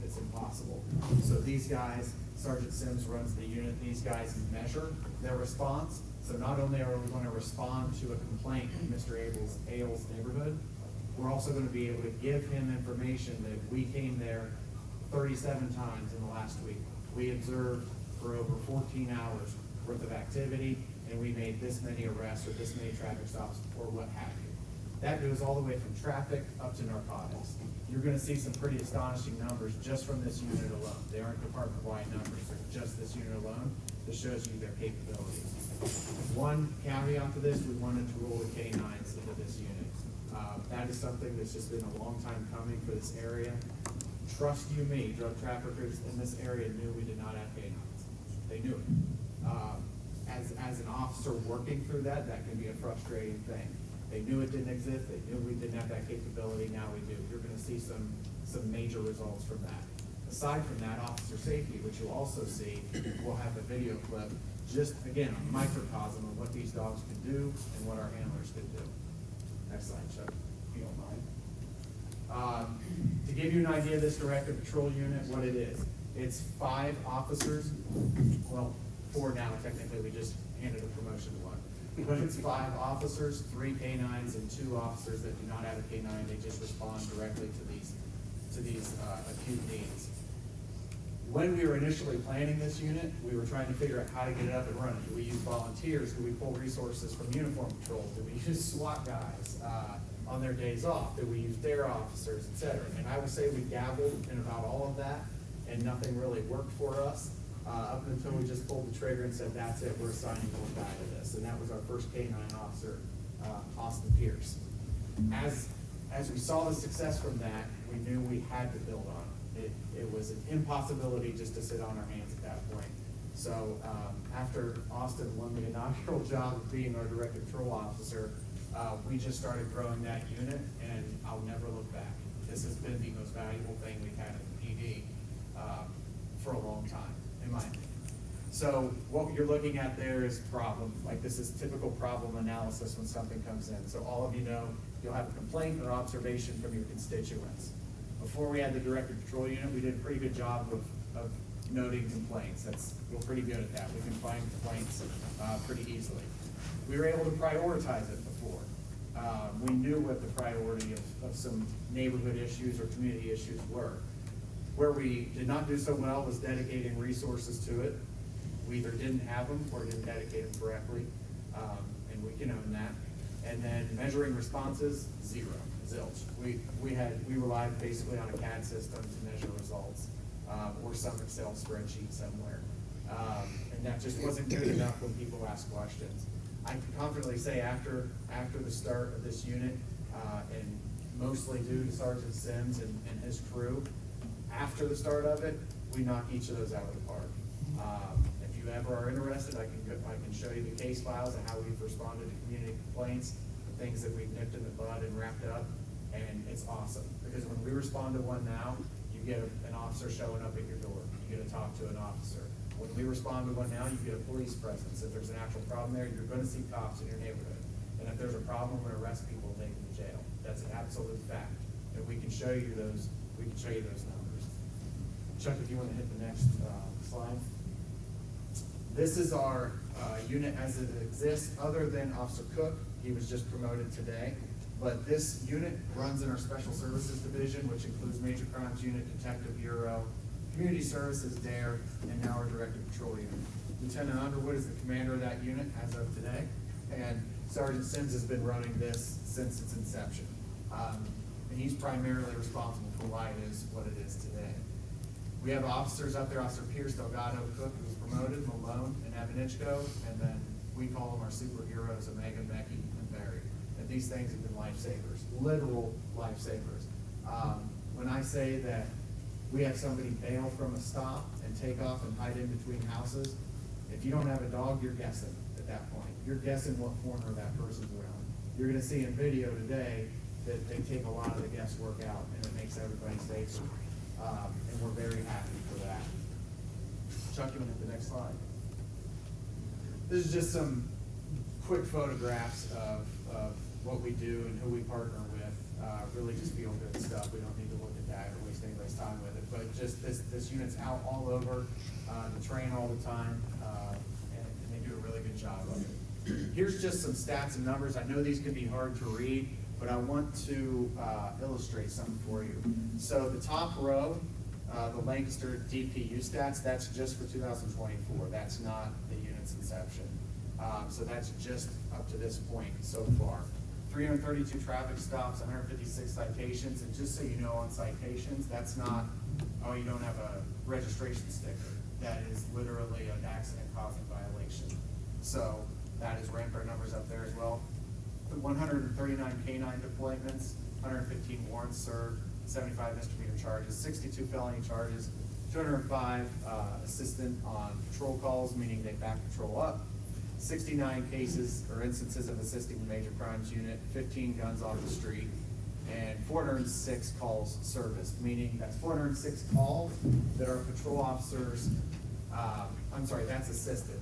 It's impossible. So these guys, Sergeant Sims runs the unit, these guys measure their response. So not only are we going to respond to a complaint in Mr. Ailes' neighborhood, we're also going to be able to give him information that we came there 37 times in the last week. We observed for over 14 hours worth of activity, and we made this many arrests or this many traffic stops or what have you. That goes all the way from traffic up to narcotics. You're going to see some pretty astonishing numbers just from this unit alone. They aren't department-wide numbers, they're just this unit alone that shows you their capabilities. One caveat to this, we wanted to roll the K-9s into this unit. That is something that's just been a long time coming for this area. Trust you me, drug traffickers in this area knew we did not have K-9s. They knew it. As an officer working through that can be a frustrating thing. They knew it didn't exist. They knew we didn't have that capability. Now we do. You're going to see some major results from that. Aside from that, officer safety, which you'll also see, we'll have a video clip, just again, a microcosm of what these dogs can do and what our handlers can do. Next slide, Chuck, if you don't mind. To give you an idea of this Directed Patrol Unit, what it is, it's 5 officers, well, 4 now, technically, we just handed a promotion to 1. But it's 5 officers, 3 K-9s, and 2 officers that do not have a K-9. They just respond directly to these acute needs. When we were initially planning this unit, we were trying to figure out how to get it up and running. Do we use volunteers? Do we pull resources from uniform patrol? Do we use SWAT guys on their days off? Do we use DARE officers, et cetera? And I would say we dabbled in about all of that, and nothing really worked for us. up until we just pulled the trigger and said, that's it, we're assigning one guy to this. And that was our first K-9 officer, Austin Pierce. As we saw the success from that, we knew we had to build on it. It was an impossibility just to sit on our hands at that point. So after Austin won the inaugural job of being our direct patrol officer, we just started growing that unit, and I'll never look back. This has been the most valuable thing we've had at the PD for a long time, in my opinion. So what you're looking at there is problem. Like, this is typical problem analysis when something comes in. So all of you know, you'll have a complaint or observation from your constituents. Before we had the directed patrol unit, we did a pretty good job of noting complaints. We're pretty good at that. We can find complaints pretty easily. We were able to prioritize it before. We knew what the priority of some neighborhood issues or community issues were. Where we did not do so well was dedicating resources to it. We either didn't have them or didn't dedicate them correctly, and we can own that. And then measuring responses, zero, zilch. We relied basically on a CAD system to measure results, or some Excel spreadsheet somewhere. And that just wasn't good enough when people asked questions. I can confidently say after the start of this unit, and mostly due to Sergeant Sims and his crew, after the start of it, we knock each of those out of the park. If you ever are interested, I can show you the case files and how we've responded to community complaints, the things that we've nipped in the bud and wrapped up, and it's awesome. Because when we respond to one now, you get an officer showing up at your door. You get to talk to an officer. When we respond to one now, you get a police presence. If there's an actual problem there, you're going to see cops in your neighborhood. And if there's a problem, we're going to arrest people and take them to jail. That's an absolute fact. And we can show you those. We can show you those numbers. Chuck, if you want to hit the next slide. This is our unit as it exists, other than Officer Cook. He was just promoted today. But this unit runs in our Special Services Division, which includes Major Crimes Unit, Detective Bureau, Community Services, DARE, and now our Directed Patrol Unit. Lieutenant Underwood is the commander of that unit as of today, and Sergeant Sims has been running this since its inception. And he's primarily responsible for why it is what it is today. We have officers up there, Officer Pierce, Delgado, Cook, who was promoted, Malone, and Evanichko, and then we call them our superheroes, Omega, Becky, and Barry. And these things have been lifesavers, literal lifesavers. When I say that we have somebody bail from a stop and take off and hide in between houses, if you don't have a dog, you're guessing at that point. You're guessing what corner that person's around. You're gonna see in video today that they take a lot of the guesswork out, and it makes everybody safer. And we're very happy for that. Chuck, you want to hit the next slide? This is just some quick photographs of what we do and who we partner with. Really just feel good stuff. We don't need to look at that or waste anybody's time with it. But just this unit's out all over, the train all the time, and they do a really good job of it. Here's just some stats and numbers. I know these can be hard to read, but I want to illustrate something for you. So the top row, the Lancaster DPU stats, that's just for 2024. That's not the unit's inception. So that's just up to this point so far. 332 traffic stops, 156 citations, and just so you know on citations, that's not, oh, you don't have a registration sticker. That is literally an accident-causing violation. So that is ramped our numbers up there as well. 139 K-9 deployments, 115 warrants served, 75 misdemeanor charges, 62 felony charges, 205 assistant on patrol calls, meaning they back patrol up, 69 cases or instances of assisting the Major Crimes Unit, 15 guns off the street, and 406 calls serviced, meaning that's 406 calls that our patrol officers, that's assisted.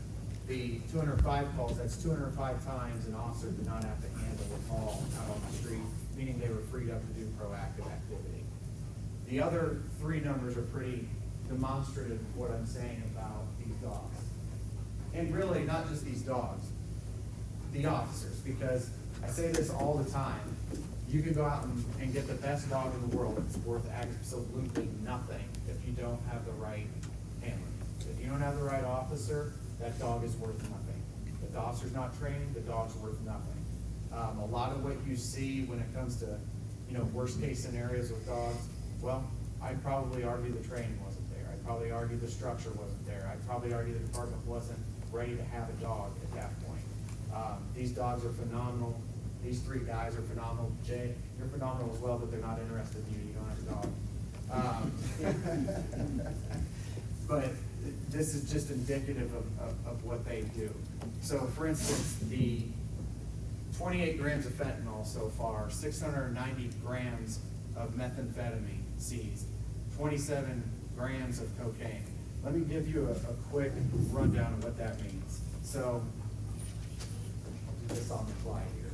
The 205 calls, that's 205 times an officer did not have to handle a call out on the street, meaning they were freed up to do proactive activity. The other three numbers are pretty demonstrative of what I'm saying about these dogs. And really, not just these dogs, the officers, because I say this all the time. You can go out and get the best dog in the world. It's worth absolutely nothing if you don't have the right handler. If you don't have the right officer, that dog is worth nothing. If the officer's not trained, the dog's worth nothing. A lot of what you see when it comes to, worst case scenarios with dogs, well, I'd probably argue the training wasn't there. I'd probably argue the structure wasn't there. I'd probably argue the department wasn't ready to have a dog at that point. These dogs are phenomenal. These three guys are phenomenal. Jay, you're phenomenal as well, but they're not interested in you. You don't have a dog. But this is just indicative of what they do. So for instance, the 28 grams of fentanyl so far, 690 grams of methamphetamine seized, 27 grams of cocaine. Let me give you a quick rundown of what that means. So, I'll do this on the fly here.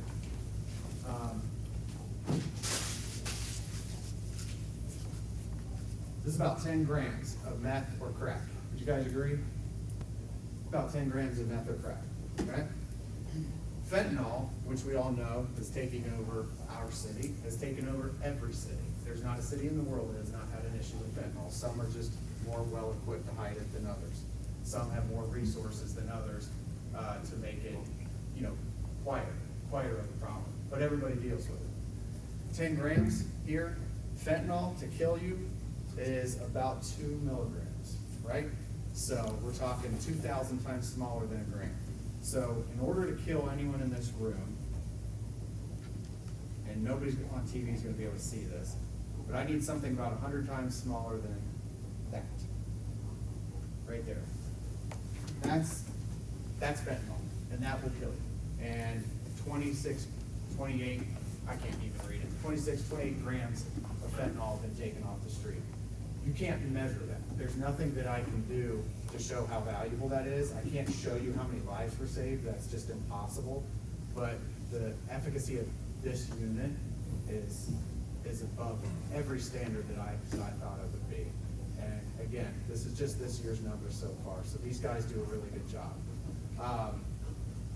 This is about 10 grams of meth or crack. Would you guys agree? About 10 grams of meth or crack, right? Fentanyl, which we all know is taking over our city, has taken over every city. There's not a city in the world that has not had an issue with fentanyl. Some are just more well-equipped to hide it than others. Some have more resources than others to make it, quieter of a problem. But everybody deals with it. 10 grams here, fentanyl to kill you is about 2 milligrams, right? So we're talking 2,000 times smaller than a gram. So in order to kill anyone in this room, and nobody's on TV is going to be able to see this, but I need something about 100 times smaller than that. Right there. That's fentanyl, and that will kill you. And 26, 28, I can't even read it, 26, 28 grams of fentanyl have been taken off the street. You can't measure that. There's nothing that I can do to show how valuable that is. I can't show you how many lives were saved. That's just impossible. But the efficacy of this unit is above every standard that I thought it would be. And again, this is just this year's numbers so far. So these guys do a really good job.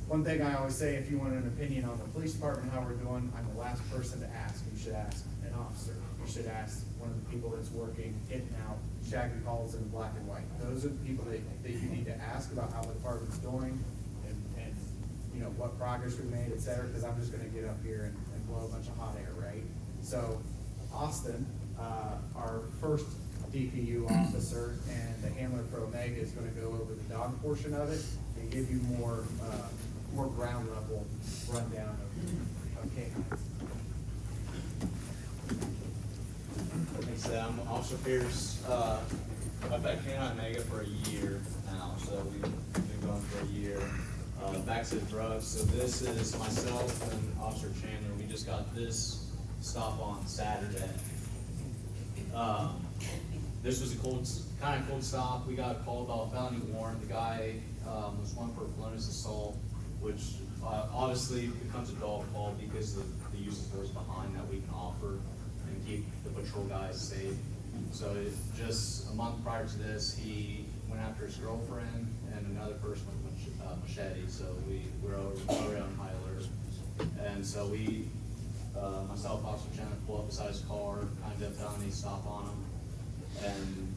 One thing I always say, if you want an opinion on the police department, how we're doing, I'm the last person to ask. You should ask an officer. You should ask one of the people that's working in and out, shaggy calls in black and white. Those are the people that you need to ask about how the department's doing and what progress we made, et cetera, because I'm just gonna get up here and blow a bunch of hot air, right? So Austin, our first DPU officer and the handler for Omega is gonna go over the dog portion of it and give you more ground level rundown of canines. Thanks, I'm Officer Pierce. I've had Canine Mega for a year now, so we've been going for a year. Back to the drugs, so this is myself and Officer Chandler. We just got this stop on Saturday. This was a kind of cold stop. We got called about a felony warrant. The guy was one for felonious assault, which obviously becomes a dog call because of the use of force behind that we can offer and keep the patrol guys safe. So just a month prior to this, he went after his girlfriend and another person with a machete. So we were already on high alert. And so we, myself, Officer Chandler, pull up beside his car, kind of felony stop on him. And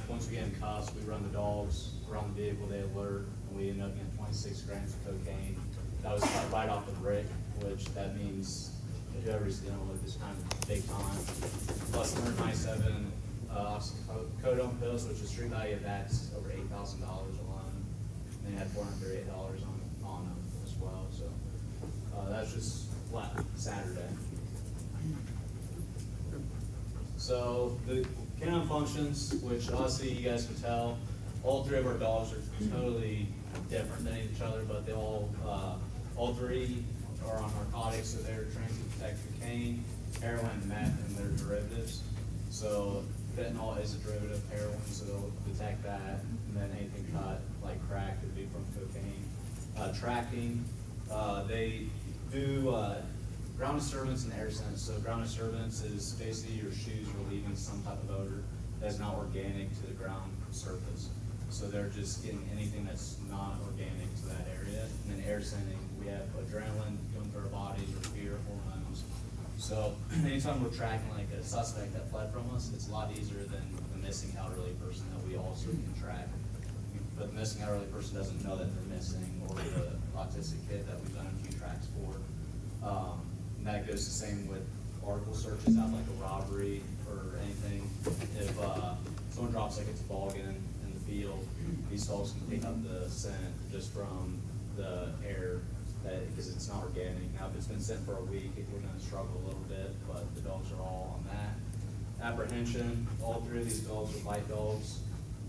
once we get in cuffs, we run the dogs around the vehicle, they alert, and we end up getting 26 grams of cocaine. That was right off the brick, which that means whoever's dealing with this kind of big time. Plus 197 codone pills, which the street value of that's over $8,000 alone. And they had $438 on them as well. So that's just flat Saturday. So the canine functions, which obviously you guys can tell, all three of our dogs are totally different than each other, but they all three are on narcotics, so they're trained to detect cocaine, heroin, meth, and their derivatives. So fentanyl is a derivative of heroin, so they'll detect that, and then anything cut, like crack, would be from cocaine. Tracking, they do ground disturbance and air sense. So ground disturbance is basically your shoes relieving some type of odor that's not organic to the ground surface. So they're just getting anything that's not organic to that area. And then air sending, we have adrenaline going through our bodies or fear hormones. So anytime we're tracking like a suspect that fled from us, it's a lot easier than the missing elderly person that we also can track. But the missing elderly person doesn't know that they're missing, or the autistic kid that we've done a few tracks for. And that goes the same with article searches out like a robbery or anything. If someone drops like it's a ball in the field, these dogs can pick up the scent just from the air, because it's not organic. Now, if it's been sitting for a week, we're gonna struggle a little bit, but the dogs are all on that. Apprehension, all three of these dogs are light dogs,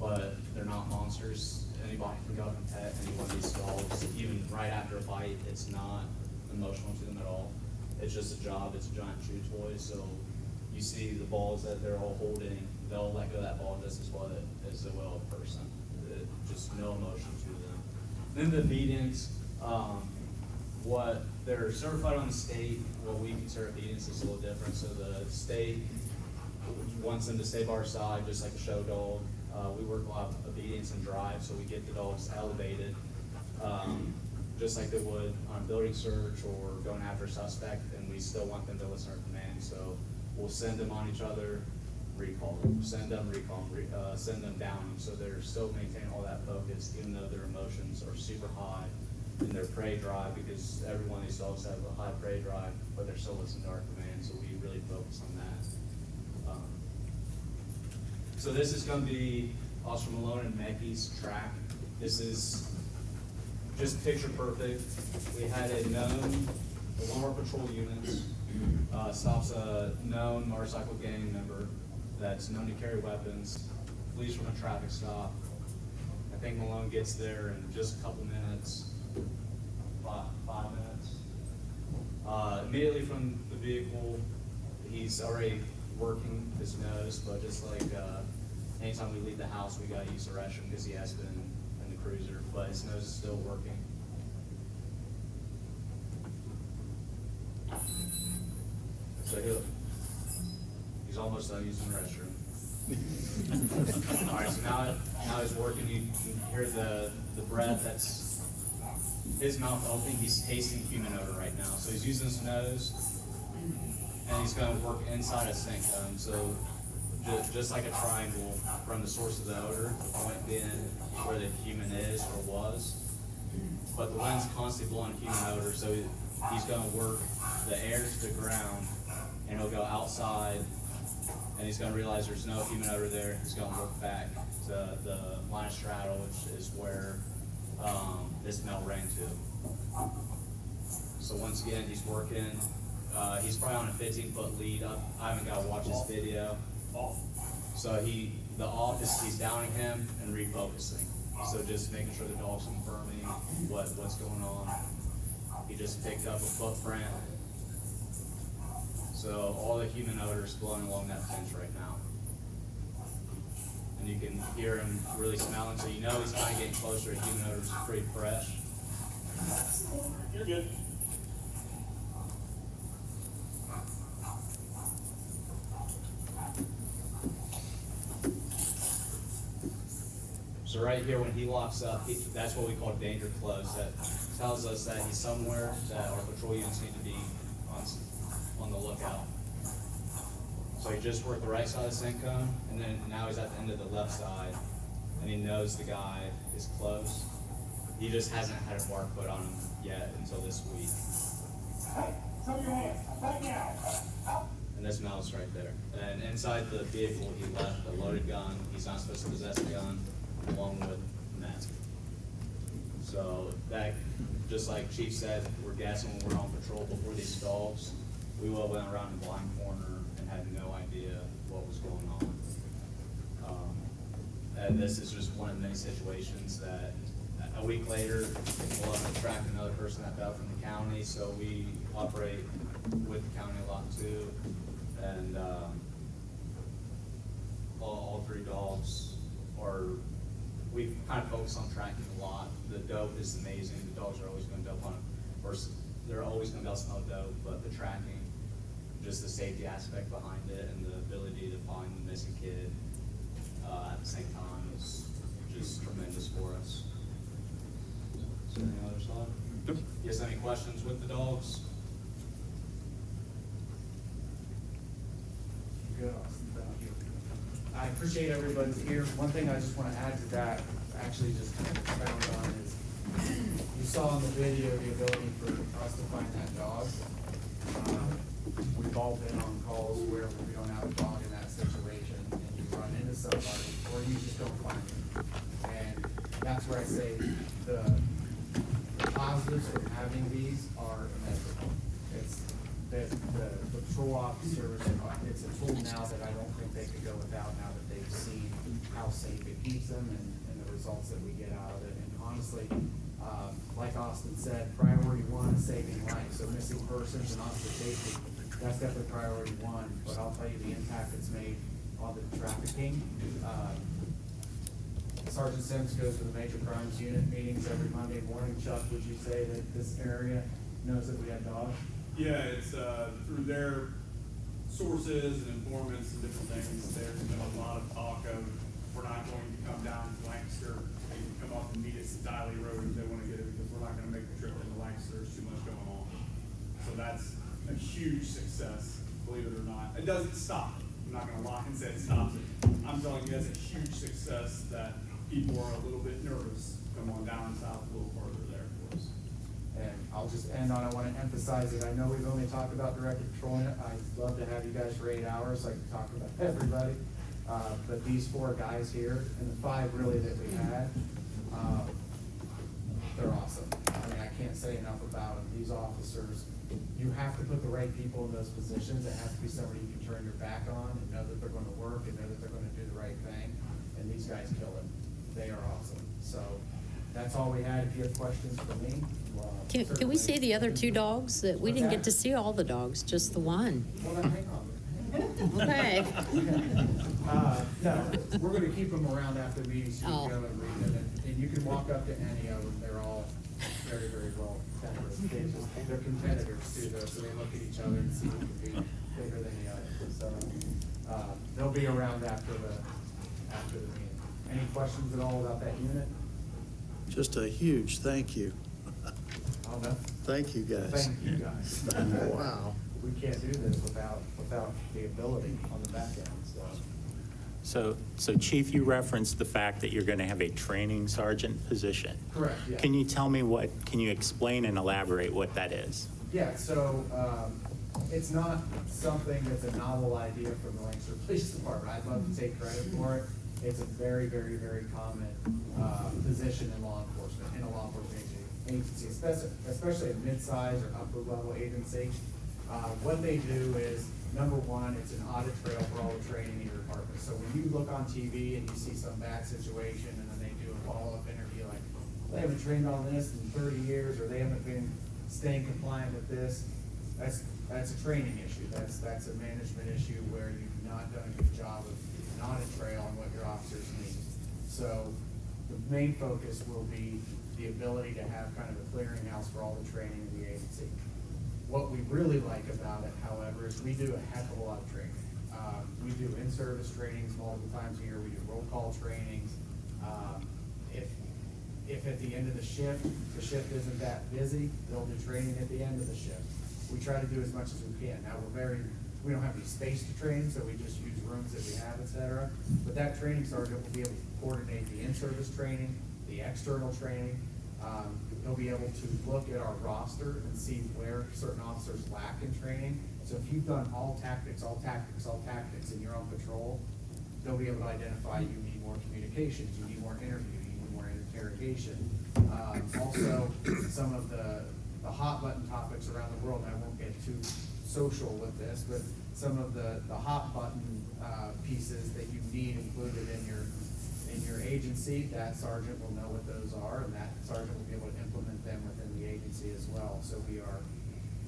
but they're not monsters. Anybody can go up and pet any one of these dogs, even right after a bite. It's not emotional to them at all. It's just a job, it's a giant chew toy, so you see the balls that they're all holding, they'll let go of that ball just as well as they will a person. Just no emotion to them. Then the obedience, what they're certified on the state, what we consider obedience is a little different. So the state wants them to stay by our side, just like a show dog. We work a lot of obedience and drive, so we get the dogs elevated, just like they would on a building search or going after a suspect, and we still want them to listen to our commands. So we'll send them on each other, recall them, send them, recall them, send them down, so they're still maintaining all that focus, even though their emotions are super high in their prey drive, because every one of these dogs have a high prey drive, but they're still listening to our commands, so we really focus on that. So this is going to be Officer Malone and Mackey's track. This is just picture perfect. We had a known, the Lumber Patrol units stops a known motorcycle gang member that's known to carry weapons, flees from a traffic stop. I think Malone gets there in just a couple minutes, 5 minutes. Immediately from the vehicle, he's already working his nose, but just like anytime we leave the house, we gotta use the restroom because he has been in the cruiser, but his nose is still working. So he's almost done using the restroom. All right, so now he's working. You can hear the breath. That's his mouth open. He's tasting human odor right now. So he's using his nose, and he's going to work inside a sink cone. So just like a triangle from the source of the odor, the point being where the human is or was. But the wind's constantly blowing human odor, so he's going to work the air to the ground, and he'll go outside, and he's going to realize there's no human odor there. He's going to work back to the line of straddle, which is where this smell ran to. So once again, he's working. He's probably on a 15-foot lead. I haven't got to watch this video. So he's downing him and refocusing. So just making sure the dog's confirming what's going on. He just picked up a footprint. So all the human odor is blowing along that fence right now. And you can hear him really smelling, so you know he's kind of getting closer. Human odor is pretty fresh. You're good. So right here, when he locks up, that's what we call danger close. That tells us that he's somewhere that our patrol units need to be on the lookout. So he just worked the right side of the sink cone, and then now he's at the end of the left side, and he knows the guy is close. He just hasn't had a bark put on him yet until this week. Show your hands, right now. And this mouse right there. And inside the vehicle, he left a loaded gun. He's not supposed to possess a gun, along with meth. So that, just like Chief said, we're guessing when we're on patrol before these dogs. We all went around the blind corner and had no idea what was going on. And this is just one of many situations that a week later, we'll have to track another person that fell from the county. So we operate with the county a lot too. And all three dogs we've kind of focused on tracking a lot. The dope is amazing. The dogs are always going to dope on it. Or they're always going to be able to smell dope, but the tracking, just the safety aspect behind it and the ability to find the missing kid at the same time is just tremendous for us. Is there any other thought? Nope. You guys have any questions with the dogs? Good, Austin, thank you. I appreciate everybody's here. One thing I just want to add to that, actually just kind of expound on is, you saw in the video the ability for us to find that dog. We've all been on calls where we don't have a dog in that situation, and you run into somebody or you just don't find them. And that's where I say the positives from having these are immeasurable. It's the patrol officers, it's a tool now that I don't think they could go without now that they've seen how safe it keeps them and the results that we get out of it. And honestly, like Austin said, priority one is saving life. So missing persons and officer safety, that's definitely priority one. But I'll tell you the impact it's made on the trafficking. Sergeant Sims goes to the major crimes unit meetings every Monday morning. Chuck, would you say that this area knows that we have dogs? Yeah, it's through their sources and informants and different things. There's been a lot of talk of we're not going to come down to Lancaster. They can come up and meet us at Diley Road if they want to get it because we're not going to make the trip into Lancaster. There's too much going on. So that's a huge success, believe it or not. It doesn't stop. I'm not going to lie and say it stops it. I'm telling you that's a huge success that people are a little bit nervous. Come on down south a little further there for us. And I'll just end on, I want to emphasize it. I know we've only talked about directed patrolling it. I'd love to have you guys for 8 hours so I can talk about everybody. But these 4 guys here and the 5 really that we had, they're awesome. I mean, I can't say enough about them. These officers, you have to put the right people in those positions. It has to be somebody you can turn your back on and know that they're going to work and know that they're going to do the right thing. And these guys kill it. They are awesome. So that's all we had. If you have questions for me, Can we see the other 2 dogs? That we What's didn't that? get to see all the dogs, just the one. Well, then hang on. Okay. No, we're gonna keep them around after the meeting so you Oh. can go and read them. And you can walk up to any of them. They're all very, very well tempered. They're competitors too, though, so they look at each other and see who can be bigger than the other. So, they'll be around after the meeting. Any questions at all about that unit? Just a huge thank you. Oh, no. Thank you, guys. Thank you, guys. Wow. We can't do this without the ability on the back end, so. So Chief, you referenced the fact that you're going to have a training sergeant position. Correct, yeah. Can you tell me can you explain and elaborate what that is? Yeah, so, it's not something that's a novel idea from the Lancaster Police Department. I'd love to take credit for it. It's a very, very, very common, position in law enforcement, in a law enforcement agency, especially a mid-size or upper-level agency. What they do is, number one, it's an audit trail for all the training in your department. So when you look on TV and you see some bad situation and then they do a follow-up interview like, they haven't trained on this in 30 years or they haven't been staying compliant with this, that's a training issue. That's a management issue where you've not done a good job of an audit trail on what your officers need. So the main focus will be the ability to have kind of a clearinghouse for all the training in the agency. What we really like about it, however, is we do a heck of a lot of training. We do in-service trainings multiple times a year. We do roll call trainings. If at the end of the shift isn't that busy, they'll do training at the end of the shift. We try to do as much as we can. Now, we don't have any space to train, so we just use rooms that we have, et cetera. But that training sergeant will be able to coordinate the in-service training, the external training. He'll be able to look at our roster and see where certain officers lack in training. So if you've done all tactics, and you're on patrol, they'll be able to identify you need more communications, you need more interview, you need more interrogation. Also, some of the hot button topics around the world, and I won't get too social with this, but some of the hot button pieces that you need included in your agency, that sergeant will know what those are, and that sergeant will be able to implement them within the agency as well. So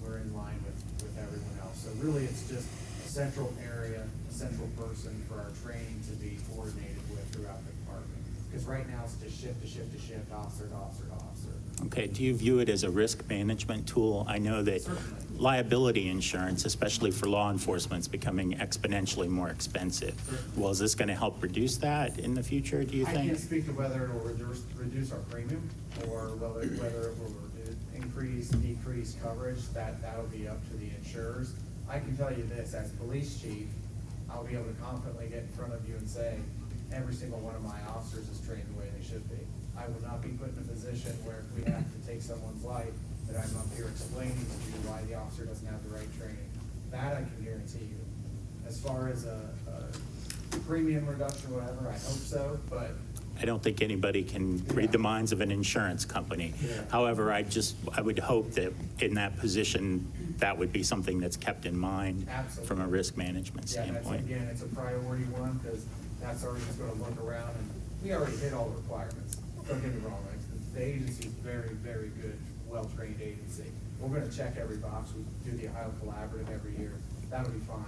we're in line with everyone else. So really, it's just a central area, a central person for our training to be coordinated with throughout the department. Because right now, it's just shift to shift to shift, officer to officer to officer. Okay, do you view it as a risk management tool? I know that liability insurance, especially for law enforcement, is becoming exponentially more expensive. Well, is this going to help reduce that in the future, do you think? I can't speak to whether it will reduce our premium or whether it will decrease coverage. That'll be up to the insurers. I can tell you this, as police chief, I'll be able to confidently get in front of you and say, every single one of my officers is trained the way they should be. I will not be put in a position where if we have to take someone's life, that I'm up here explaining to you why the officer doesn't have the right training. That I can guarantee you. As far as premium reduction or whatever, I hope so, but I don't think anybody can read the minds of an insurance company. Yeah. However, I would hope that in that position, that would be something that's kept in mind Absolutely. from a risk management yeah, that's, standpoint. again, it's a priority one, because that's already just gonna look around, and we already hit all the requirements. Don't get me wrong, like, the agency's very, very good, well-trained agency. We're gonna check every box, we do the Ohio Collaborative every year, that'll be fine.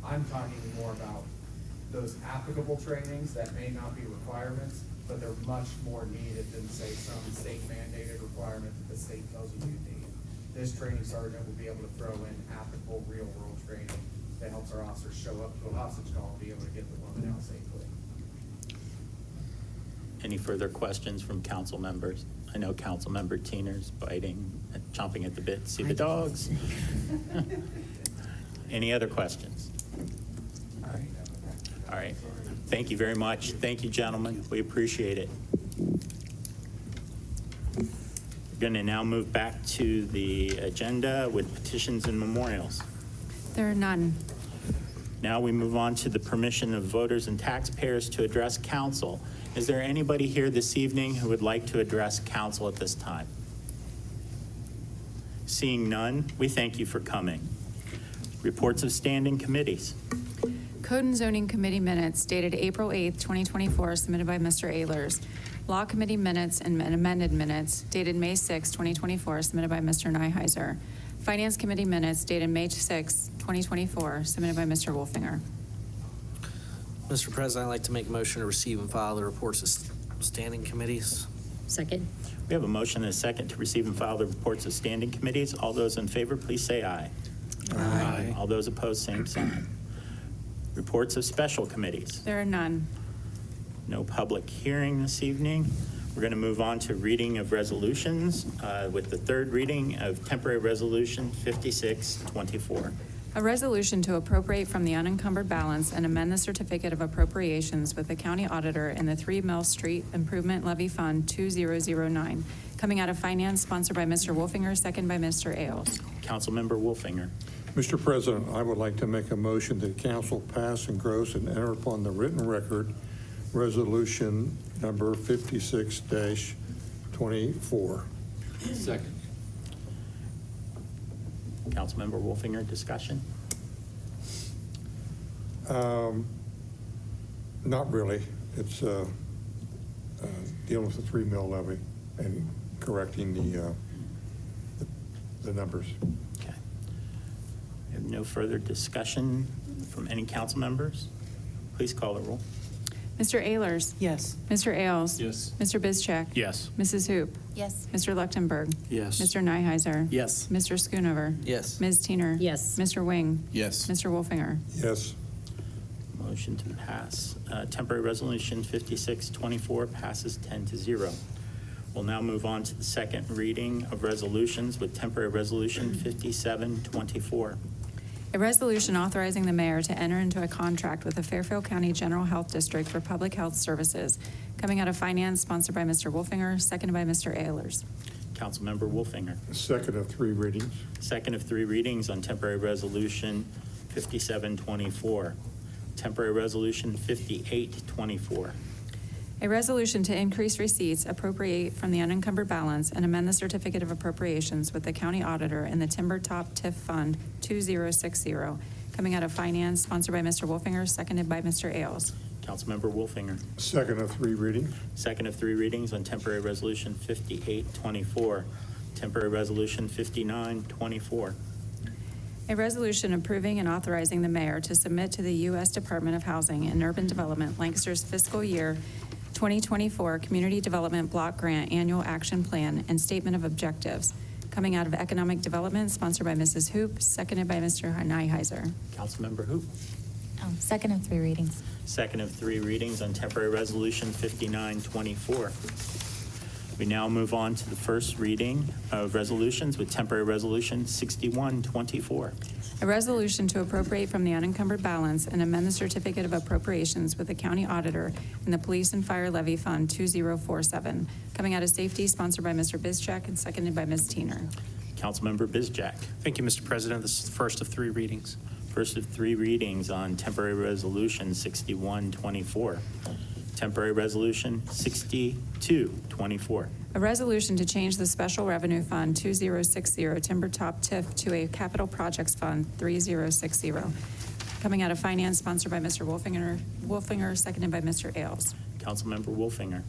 I'm talking more about those applicable trainings that may not be requirements, but they're much more needed than, say, some state mandated requirement that the state tells you you need. This training sergeant will be able to throw in applicable real-world training that helps our officers show up to a hostage call and be able to get the woman out safely. Any further questions from council members? I know Council Member Teener's biting, chomping at the bit to see the dogs. Any other questions? All right. All right. Thank you very much. Thank you, gentlemen. We appreciate it. We're going to now move back to the agenda with petitions and memorials. There are none. Now we move on to the permission of voters and taxpayers to address council. Is there anybody here this evening who would like to address council at this time? Seeing none, we thank you for coming. Reports of standing committees. Code and Zoning Committee minutes dated April 8th, 2024, submitted by Mr. Ehlers. Law Committee minutes and amended minutes dated May 6th, 2024, submitted by Mr. Nyheiser. Finance Committee minutes dated May 6th, 2024, submitted by Mr. Wolfinger. Mr. President, I'd like to make a motion to receive and file the reports of standing committees. Second. We have a motion and a second to receive and file the reports of standing committees. All those in favor, please say aye. Aye. All those opposed, same sign. Reports of special committees. There are none. No public hearing this evening. We're going to move on to reading of resolutions with the third reading of temporary resolution 5624. A resolution to appropriate from the unencumbered balance and amend the certificate of appropriations with the county auditor in the 3 Mill Street Improvement Levy Fund 2009, coming out of finance, sponsored by Mr. Wolfinger, second by Mr. Ailes. Councilmember Wolfinger. Mr. President, I would like to make a motion that council pass, engross, and enter upon the written record resolution number 56-24. Second. Councilmember Wolfinger, discussion? Not really. It's dealing with the 3 mill levy and correcting the numbers. Okay. We have no further discussion from any council members. Please call the roll. Mr. Ehlers? Yes. Mr. Ailes? Yes. Mr. Bizcheck? Yes. Mrs. Hoop? Yes. Mr. Lechtenberg? Yes. Mr. Nyheiser? Yes. Mr. Schoonover? Yes. Ms. Teener? Yes. Mr. Wing? Yes. Mr. Wolfinger? Yes. Motion to pass. Temporary resolution 5624 passes 10-0. We'll now move on to the second reading of resolutions with temporary resolution 5724. A resolution authorizing the mayor to enter into a contract with the Fairfield County General Health District for public health services, coming out of finance, sponsored by Mr. Wolfinger, seconded by Mr. Ehlers. Councilmember Wolfinger. Second of 3 readings. Second of 3 readings on temporary resolution 5724. Temporary resolution 5824. A resolution to increase receipts, appropriate from the unencumbered balance, and amend the certificate of appropriations with the county auditor in the Timber Top TIF Fund 2060, coming out of finance, sponsored by Mr. Wolfinger, seconded by Mr. Ailes. Councilmember Wolfinger. Second of 3 readings. Second of 3 readings on temporary resolution 5824. Temporary resolution 5924. A resolution approving and authorizing the mayor to submit to the U.S. Department of Housing and Urban Development Lancaster's fiscal year 2024 Community Development Block Grant Annual Action Plan and Statement of Objectives, coming out of Economic Development, sponsored by Mrs. Hoop, seconded by Mr. Nyheiser. Councilmember Hoop. Second of 3 readings. Second of 3 readings on temporary resolution 5924. We now move on to the first reading of resolutions with temporary resolution 6124. A resolution to appropriate from the unencumbered balance and amend the certificate of appropriations with the county auditor in the Police and Fire Levy Fund 2047, coming out of safety, sponsored by Mr. Bizcheck and seconded by Ms. Teener. Councilmember Bizjack. Thank you, Mr. President. This is the first of 3 readings. First of three readings on temporary resolution 6124. Temporary resolution 6224. A resolution to change the Special Revenue Fund 2060 Timber Top TIF to a Capital Projects Fund 3060. Coming out of Finance, sponsored by Mr. Wolfinger, seconded by Mr. Ailes. Councilmember Wolfinger.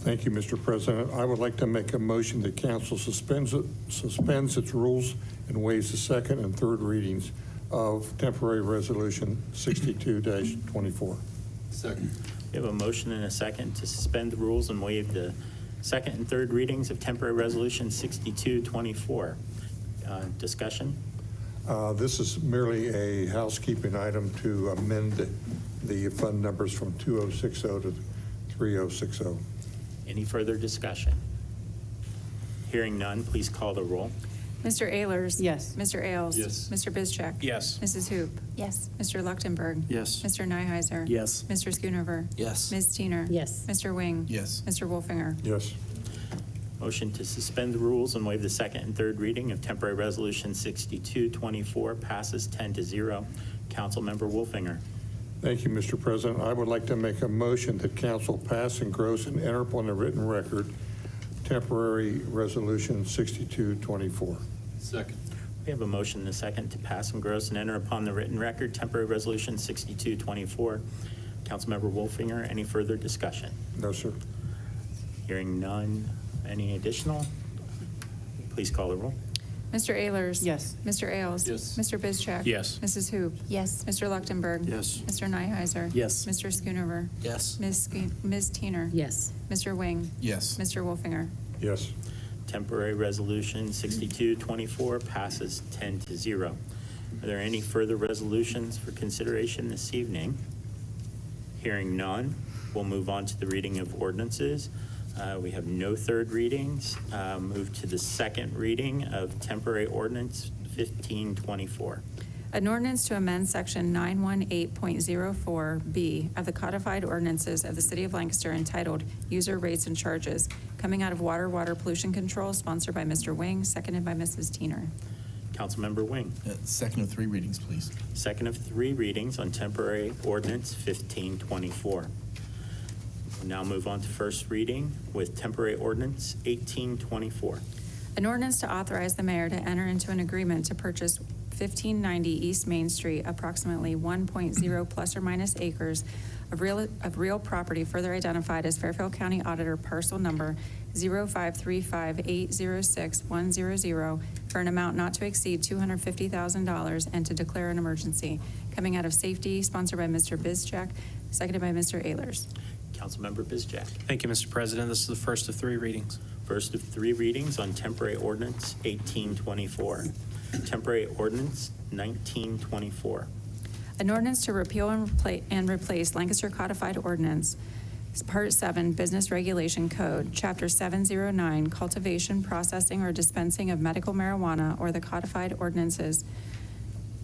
Thank you, Mr. President. I would like to make a motion that council suspends its rules and waives the second and third readings of temporary resolution 62-24. Second. We have a motion and a second to suspend the rules and waive the second and third readings of temporary resolution 6224. Discussion? This is merely a housekeeping item to amend the fund numbers from 2060 to 3060. Any further discussion? Hearing none, please call the roll. Mr. Ehlers? Yes. Mr. Ailes? Yes. Mr. Bizcheck? Yes. Mrs. Hoop? Yes. Mr. Luchtenberg? Yes. Mr. Nyheiser? Yes. Mr. Schoonover? Yes. Ms. Teener? Yes. Mr. Wing? Yes. Mr. Wolfinger? Yes. Motion to suspend the rules and waive the second and third reading of temporary resolution 6224 passes 10-0. Councilmember Wolfinger. Thank you, Mr. President. I would like to make a motion that council pass, engross, and enter upon the written record temporary resolution 6224. Second. We have a motion and a second to pass, engross, and enter upon the written record temporary resolution 6224. Councilmember Wolfinger, any further discussion? No, sir. Hearing none. Any additional? Please call the roll. Mr. Ehlers? Yes. Mr. Ailes? Yes. Mr. Bizcheck? Yes. Mrs. Hoop? Yes. Mr. Luchtenberg? Yes. Mr. Nyheiser? Yes. Mr. Schoonover? Yes. Ms. Teener? Yes. Mr. Wing? Yes. Mr. Wolfinger? Yes. Temporary resolution 6224 passes 10-0. Are there any further resolutions for consideration this evening? Hearing none, we'll move on to the reading of ordinances. We have no third readings. Move to the second reading of temporary ordinance 1524. An ordinance to amend section 918.04B of the codified ordinances of the city of Lancaster entitled User Rates and Charges, coming out of Water Pollution Control, sponsored by Mr. Wing, seconded by Mrs. Teener. Councilmember Wing. Second of three readings, please. Second of three readings on temporary ordinance 1524. We'll now move on to first reading with temporary ordinance 1824. An ordinance to authorize the mayor to enter into an agreement to purchase 1590 East Main Street, approximately 1.0 plus or minus acres of real property further identified as Fairfield County Auditor Parcel Number 0535806-100 for an amount not to exceed $250,000 and to declare an emergency. Coming out of safety, sponsored by Mr. Bizcheck, seconded by Mr. Ehlers. Councilmember Bizjack. Thank you, Mr. President. This is the first of three readings. First of three readings on temporary ordinance 1824. Temporary ordinance 1924. An ordinance to repeal and replace Lancaster Codified Ordinance, Part 7, Business Regulation Code, Chapter 709, Cultivation, Processing, or Dispensing of Medical Marijuana, or the Codified Ordinances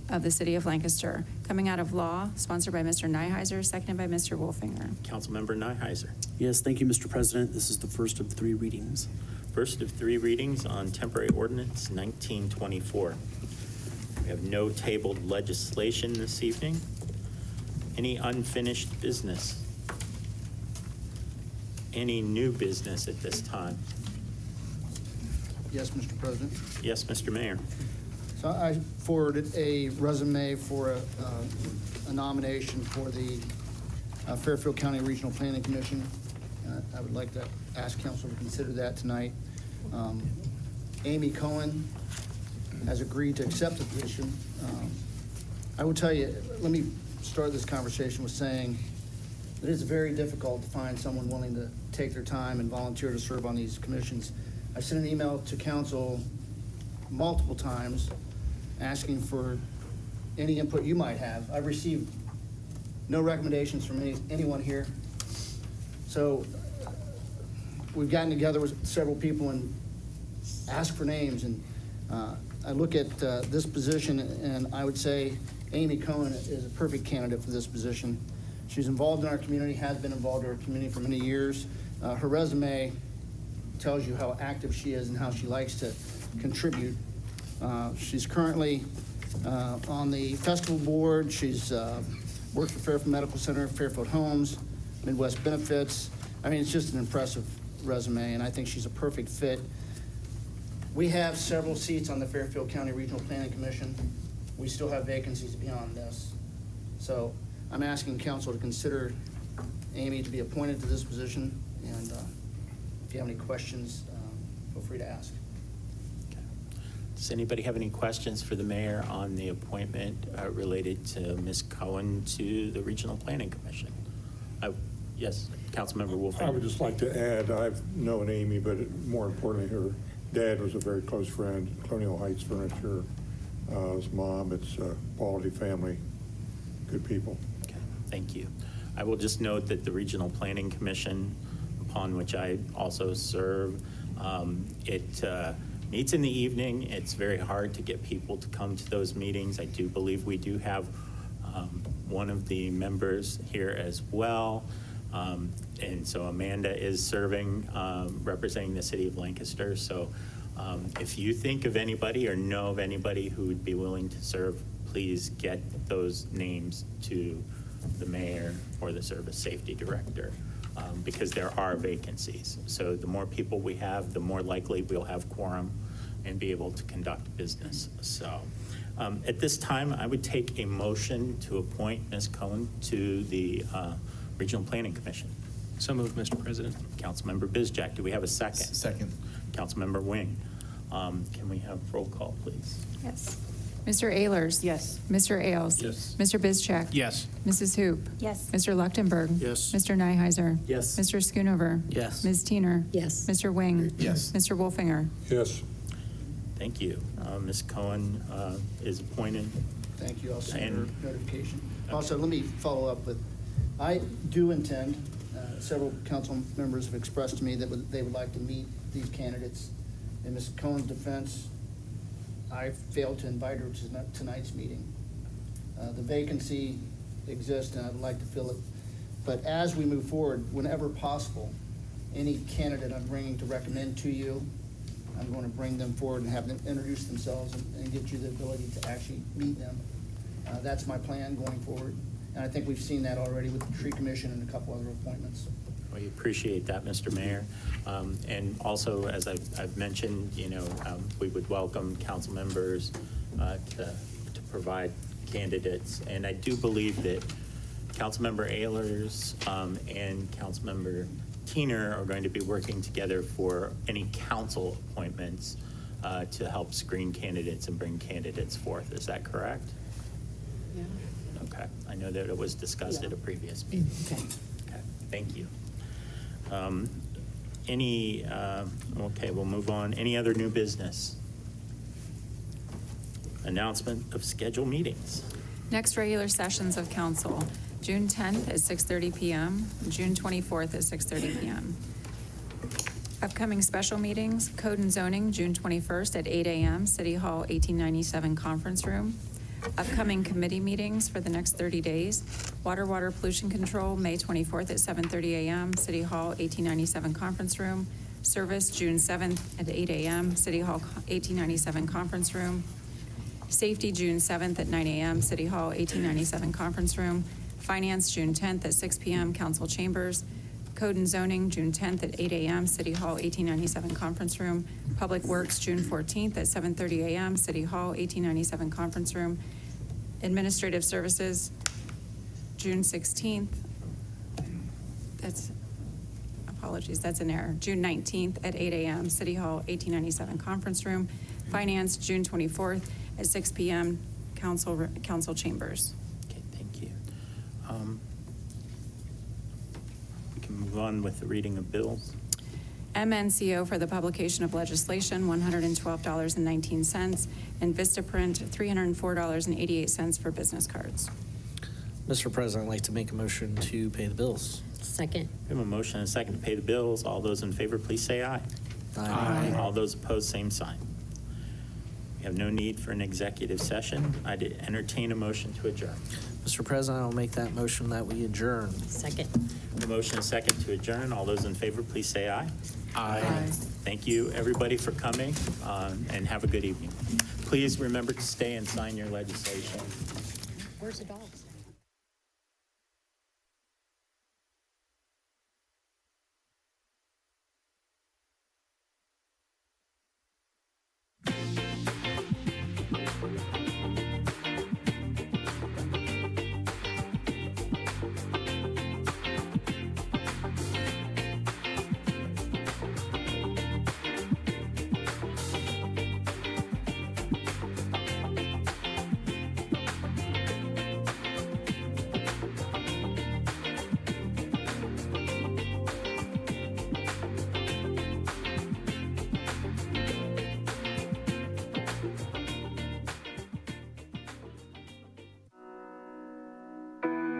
of the City of Lancaster. Coming out of law, sponsored by Mr. Nyheiser, seconded by Mr. Wolfinger. Councilmember Nyheiser. Yes, thank you, Mr. President. This is the first of three readings. First of three readings on temporary ordinance 1924. We have no tabled legislation this evening. Any unfinished business? Any new business at this time? Yes, Mr. President. Yes, Mr. Mayor. So I forwarded a resume for a nomination for the Fairfield County Regional Planning Commission. I would like to ask council to consider that tonight. Amy Cohen has agreed to accept the position. I will tell you, let me start this conversation with saying it is very difficult to find someone willing to take their time and volunteer to serve on these commissions. I sent an email to council multiple times asking for any input you might have. I've received no recommendations from anyone here. So we've gotten together with several people and asked for names, and I look at this position and I would say Amy Cohen is a perfect candidate for this position. She's involved in our community, has been involved in our community for many years. Her resume tells you how active she is and how she likes to contribute. She's currently On the festival board, she's worked for Fairfield Medical Center, Fairfield Homes, Midwest Benefits. I mean, it's just an impressive resume, and I think she's a perfect fit. We have several seats on the Fairfield County Regional Planning Commission. We still have vacancies beyond this. So I'm asking council to consider Amy to be appointed to this position, and if you have any questions, feel free to ask. Does anybody have any questions for the mayor on the appointment related to Ms. Cohen to the Regional Planning Commission? Yes, Councilmember Wolf. I would just like to add, I've known Amy, but more importantly, her dad was a very close friend, Colonial Heights Furniture. His mom, it's a quality family, good people. Okay, thank you. I will just note that the Regional Planning Commission, upon which I also serve, it meets in the evening. It's very hard to get people to come to those meetings. I do believe we do have one of the members here as well. And so Amanda is serving, representing the city of Lancaster. So if you think of anybody or know of anybody who would be willing to serve, please get those names to the mayor or the service safety director, because there are vacancies. So the more people we have, the more likely we'll have quorum and be able to conduct business. So at this time, I would take a motion to appoint Ms. Cohen to the Regional Planning Commission. So moved, Mr. President. Councilmember Bizjack, do we have a second? Second. Councilmember Wing. Can we have roll call, please? Yes. Mr. Ehlers? Yes. Mr. Ailes? Yes. Mr. Bizcheck? Yes. Mrs. Hoop? Yes. Mr. Leuchtenberg? Yes. Mr. Nyheiser? Yes. Mr. Schoonover? Yes. Ms. Teener? Yes. Mr. Wing? Yes. Mr. Wolfinger? Yes. Thank you. Ms. Cohen is appointed. Thank you. I'll send And- her notification. Also, let me follow up with, I do intend, several council members have expressed to me that they would like to meet these candidates. In Ms. Cohen's defense, I failed to invite her to tonight's meeting. The vacancy exists, and I'd like to fill it. But as we move forward, whenever possible, any candidate I'm bringing to recommend to you, I'm going to bring them forward and have them introduce themselves and get you the ability to actually meet them. That's my plan going forward. And I think we've seen that already with the tree commission and a couple other appointments. We appreciate that, Mr. Mayor. And also, as I've mentioned, we would welcome council members to provide candidates. And I do believe that Councilmember Ehlers and Councilmember Teener are going to be working together for any council appointments to help screen candidates and bring candidates forth. Is that correct? Yeah. Okay. I know that it was discussed at a previous meeting. Okay. Okay, thank you. Okay, we'll move on. Any other new business? Announcement of scheduled meetings. Next regular sessions of council, June 10th at 6:30 PM, June 24th at 6:30 PM. Upcoming special meetings, Code and Zoning, June 21st at 8 AM, City Hall 1897 Conference Room. Upcoming committee meetings for the next 30 days, Water Pollution Control, May 24th at 7:30 AM, City Hall 1897 Conference Room. Service, June 7th at 8 AM, City Hall 1897 Conference Room. Safety, June 7th at 9 AM, City Hall 1897 Conference Room. Finance, June 10th at 6 PM, Council Chambers. Code and Zoning, June 10th at 8 AM, City Hall 1897 Conference Room. Public Works, June 14th at 7:30 AM, City Hall 1897 Conference Room. Administrative Services, June 16th. Apologies, that's an error. June 19th at 8 AM, City Hall 1897 Conference Room. Finance, June 24th at 6 PM, Council Chambers. Okay, thank you. We can move on with the reading of bills. MNCO for the publication of legislation, $112.19, and Vistaprint, $304.88 for business cards. Mr. President, I'd like to make a motion to pay the bills. Second. We have a motion and a second to pay the bills. All those in favor, please say aye. Aye. All those opposed, same sign. We have no need for an executive session. I'd entertain a motion to adjourn. Mr. President, I'll make that motion that we adjourn. Second. The motion is second to adjourn. All those in favor, please say aye. Aye. Thank you, everybody, for coming, and have a good evening. Please remember to stay and sign your legislation. Where's the dogs?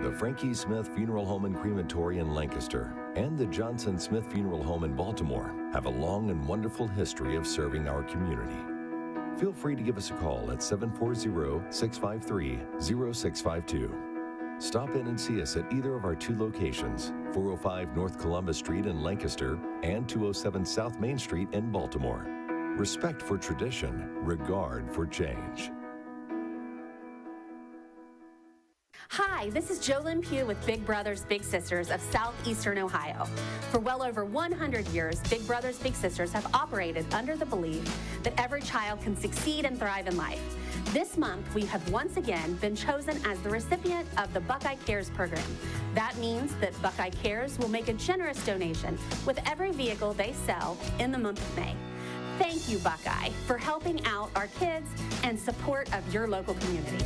The Frankie Smith Funeral Home and Crematory in Lancaster and the Johnson Smith Funeral Home in Baltimore have a long and wonderful history of serving our community. Feel free to give us a call at 740-653-0652. Stop in and see us at either of our two locations, 405 North Columbus Street in Lancaster and 207 South Main Street in Baltimore. Respect for tradition, regard for change. Hi, this is JoLynn Pugh with Big Brothers Big Sisters of Southeastern Ohio. For well over 100 years, Big Brothers Big Sisters have operated under the belief that every child can succeed and thrive in life. This month, we have once again been chosen as the recipient of the Buckeye Cares program. That means that Buckeye Cares will make a generous donation with every vehicle they sell in the month of May. Thank you, Buckeye, for helping out our kids and support of your local community.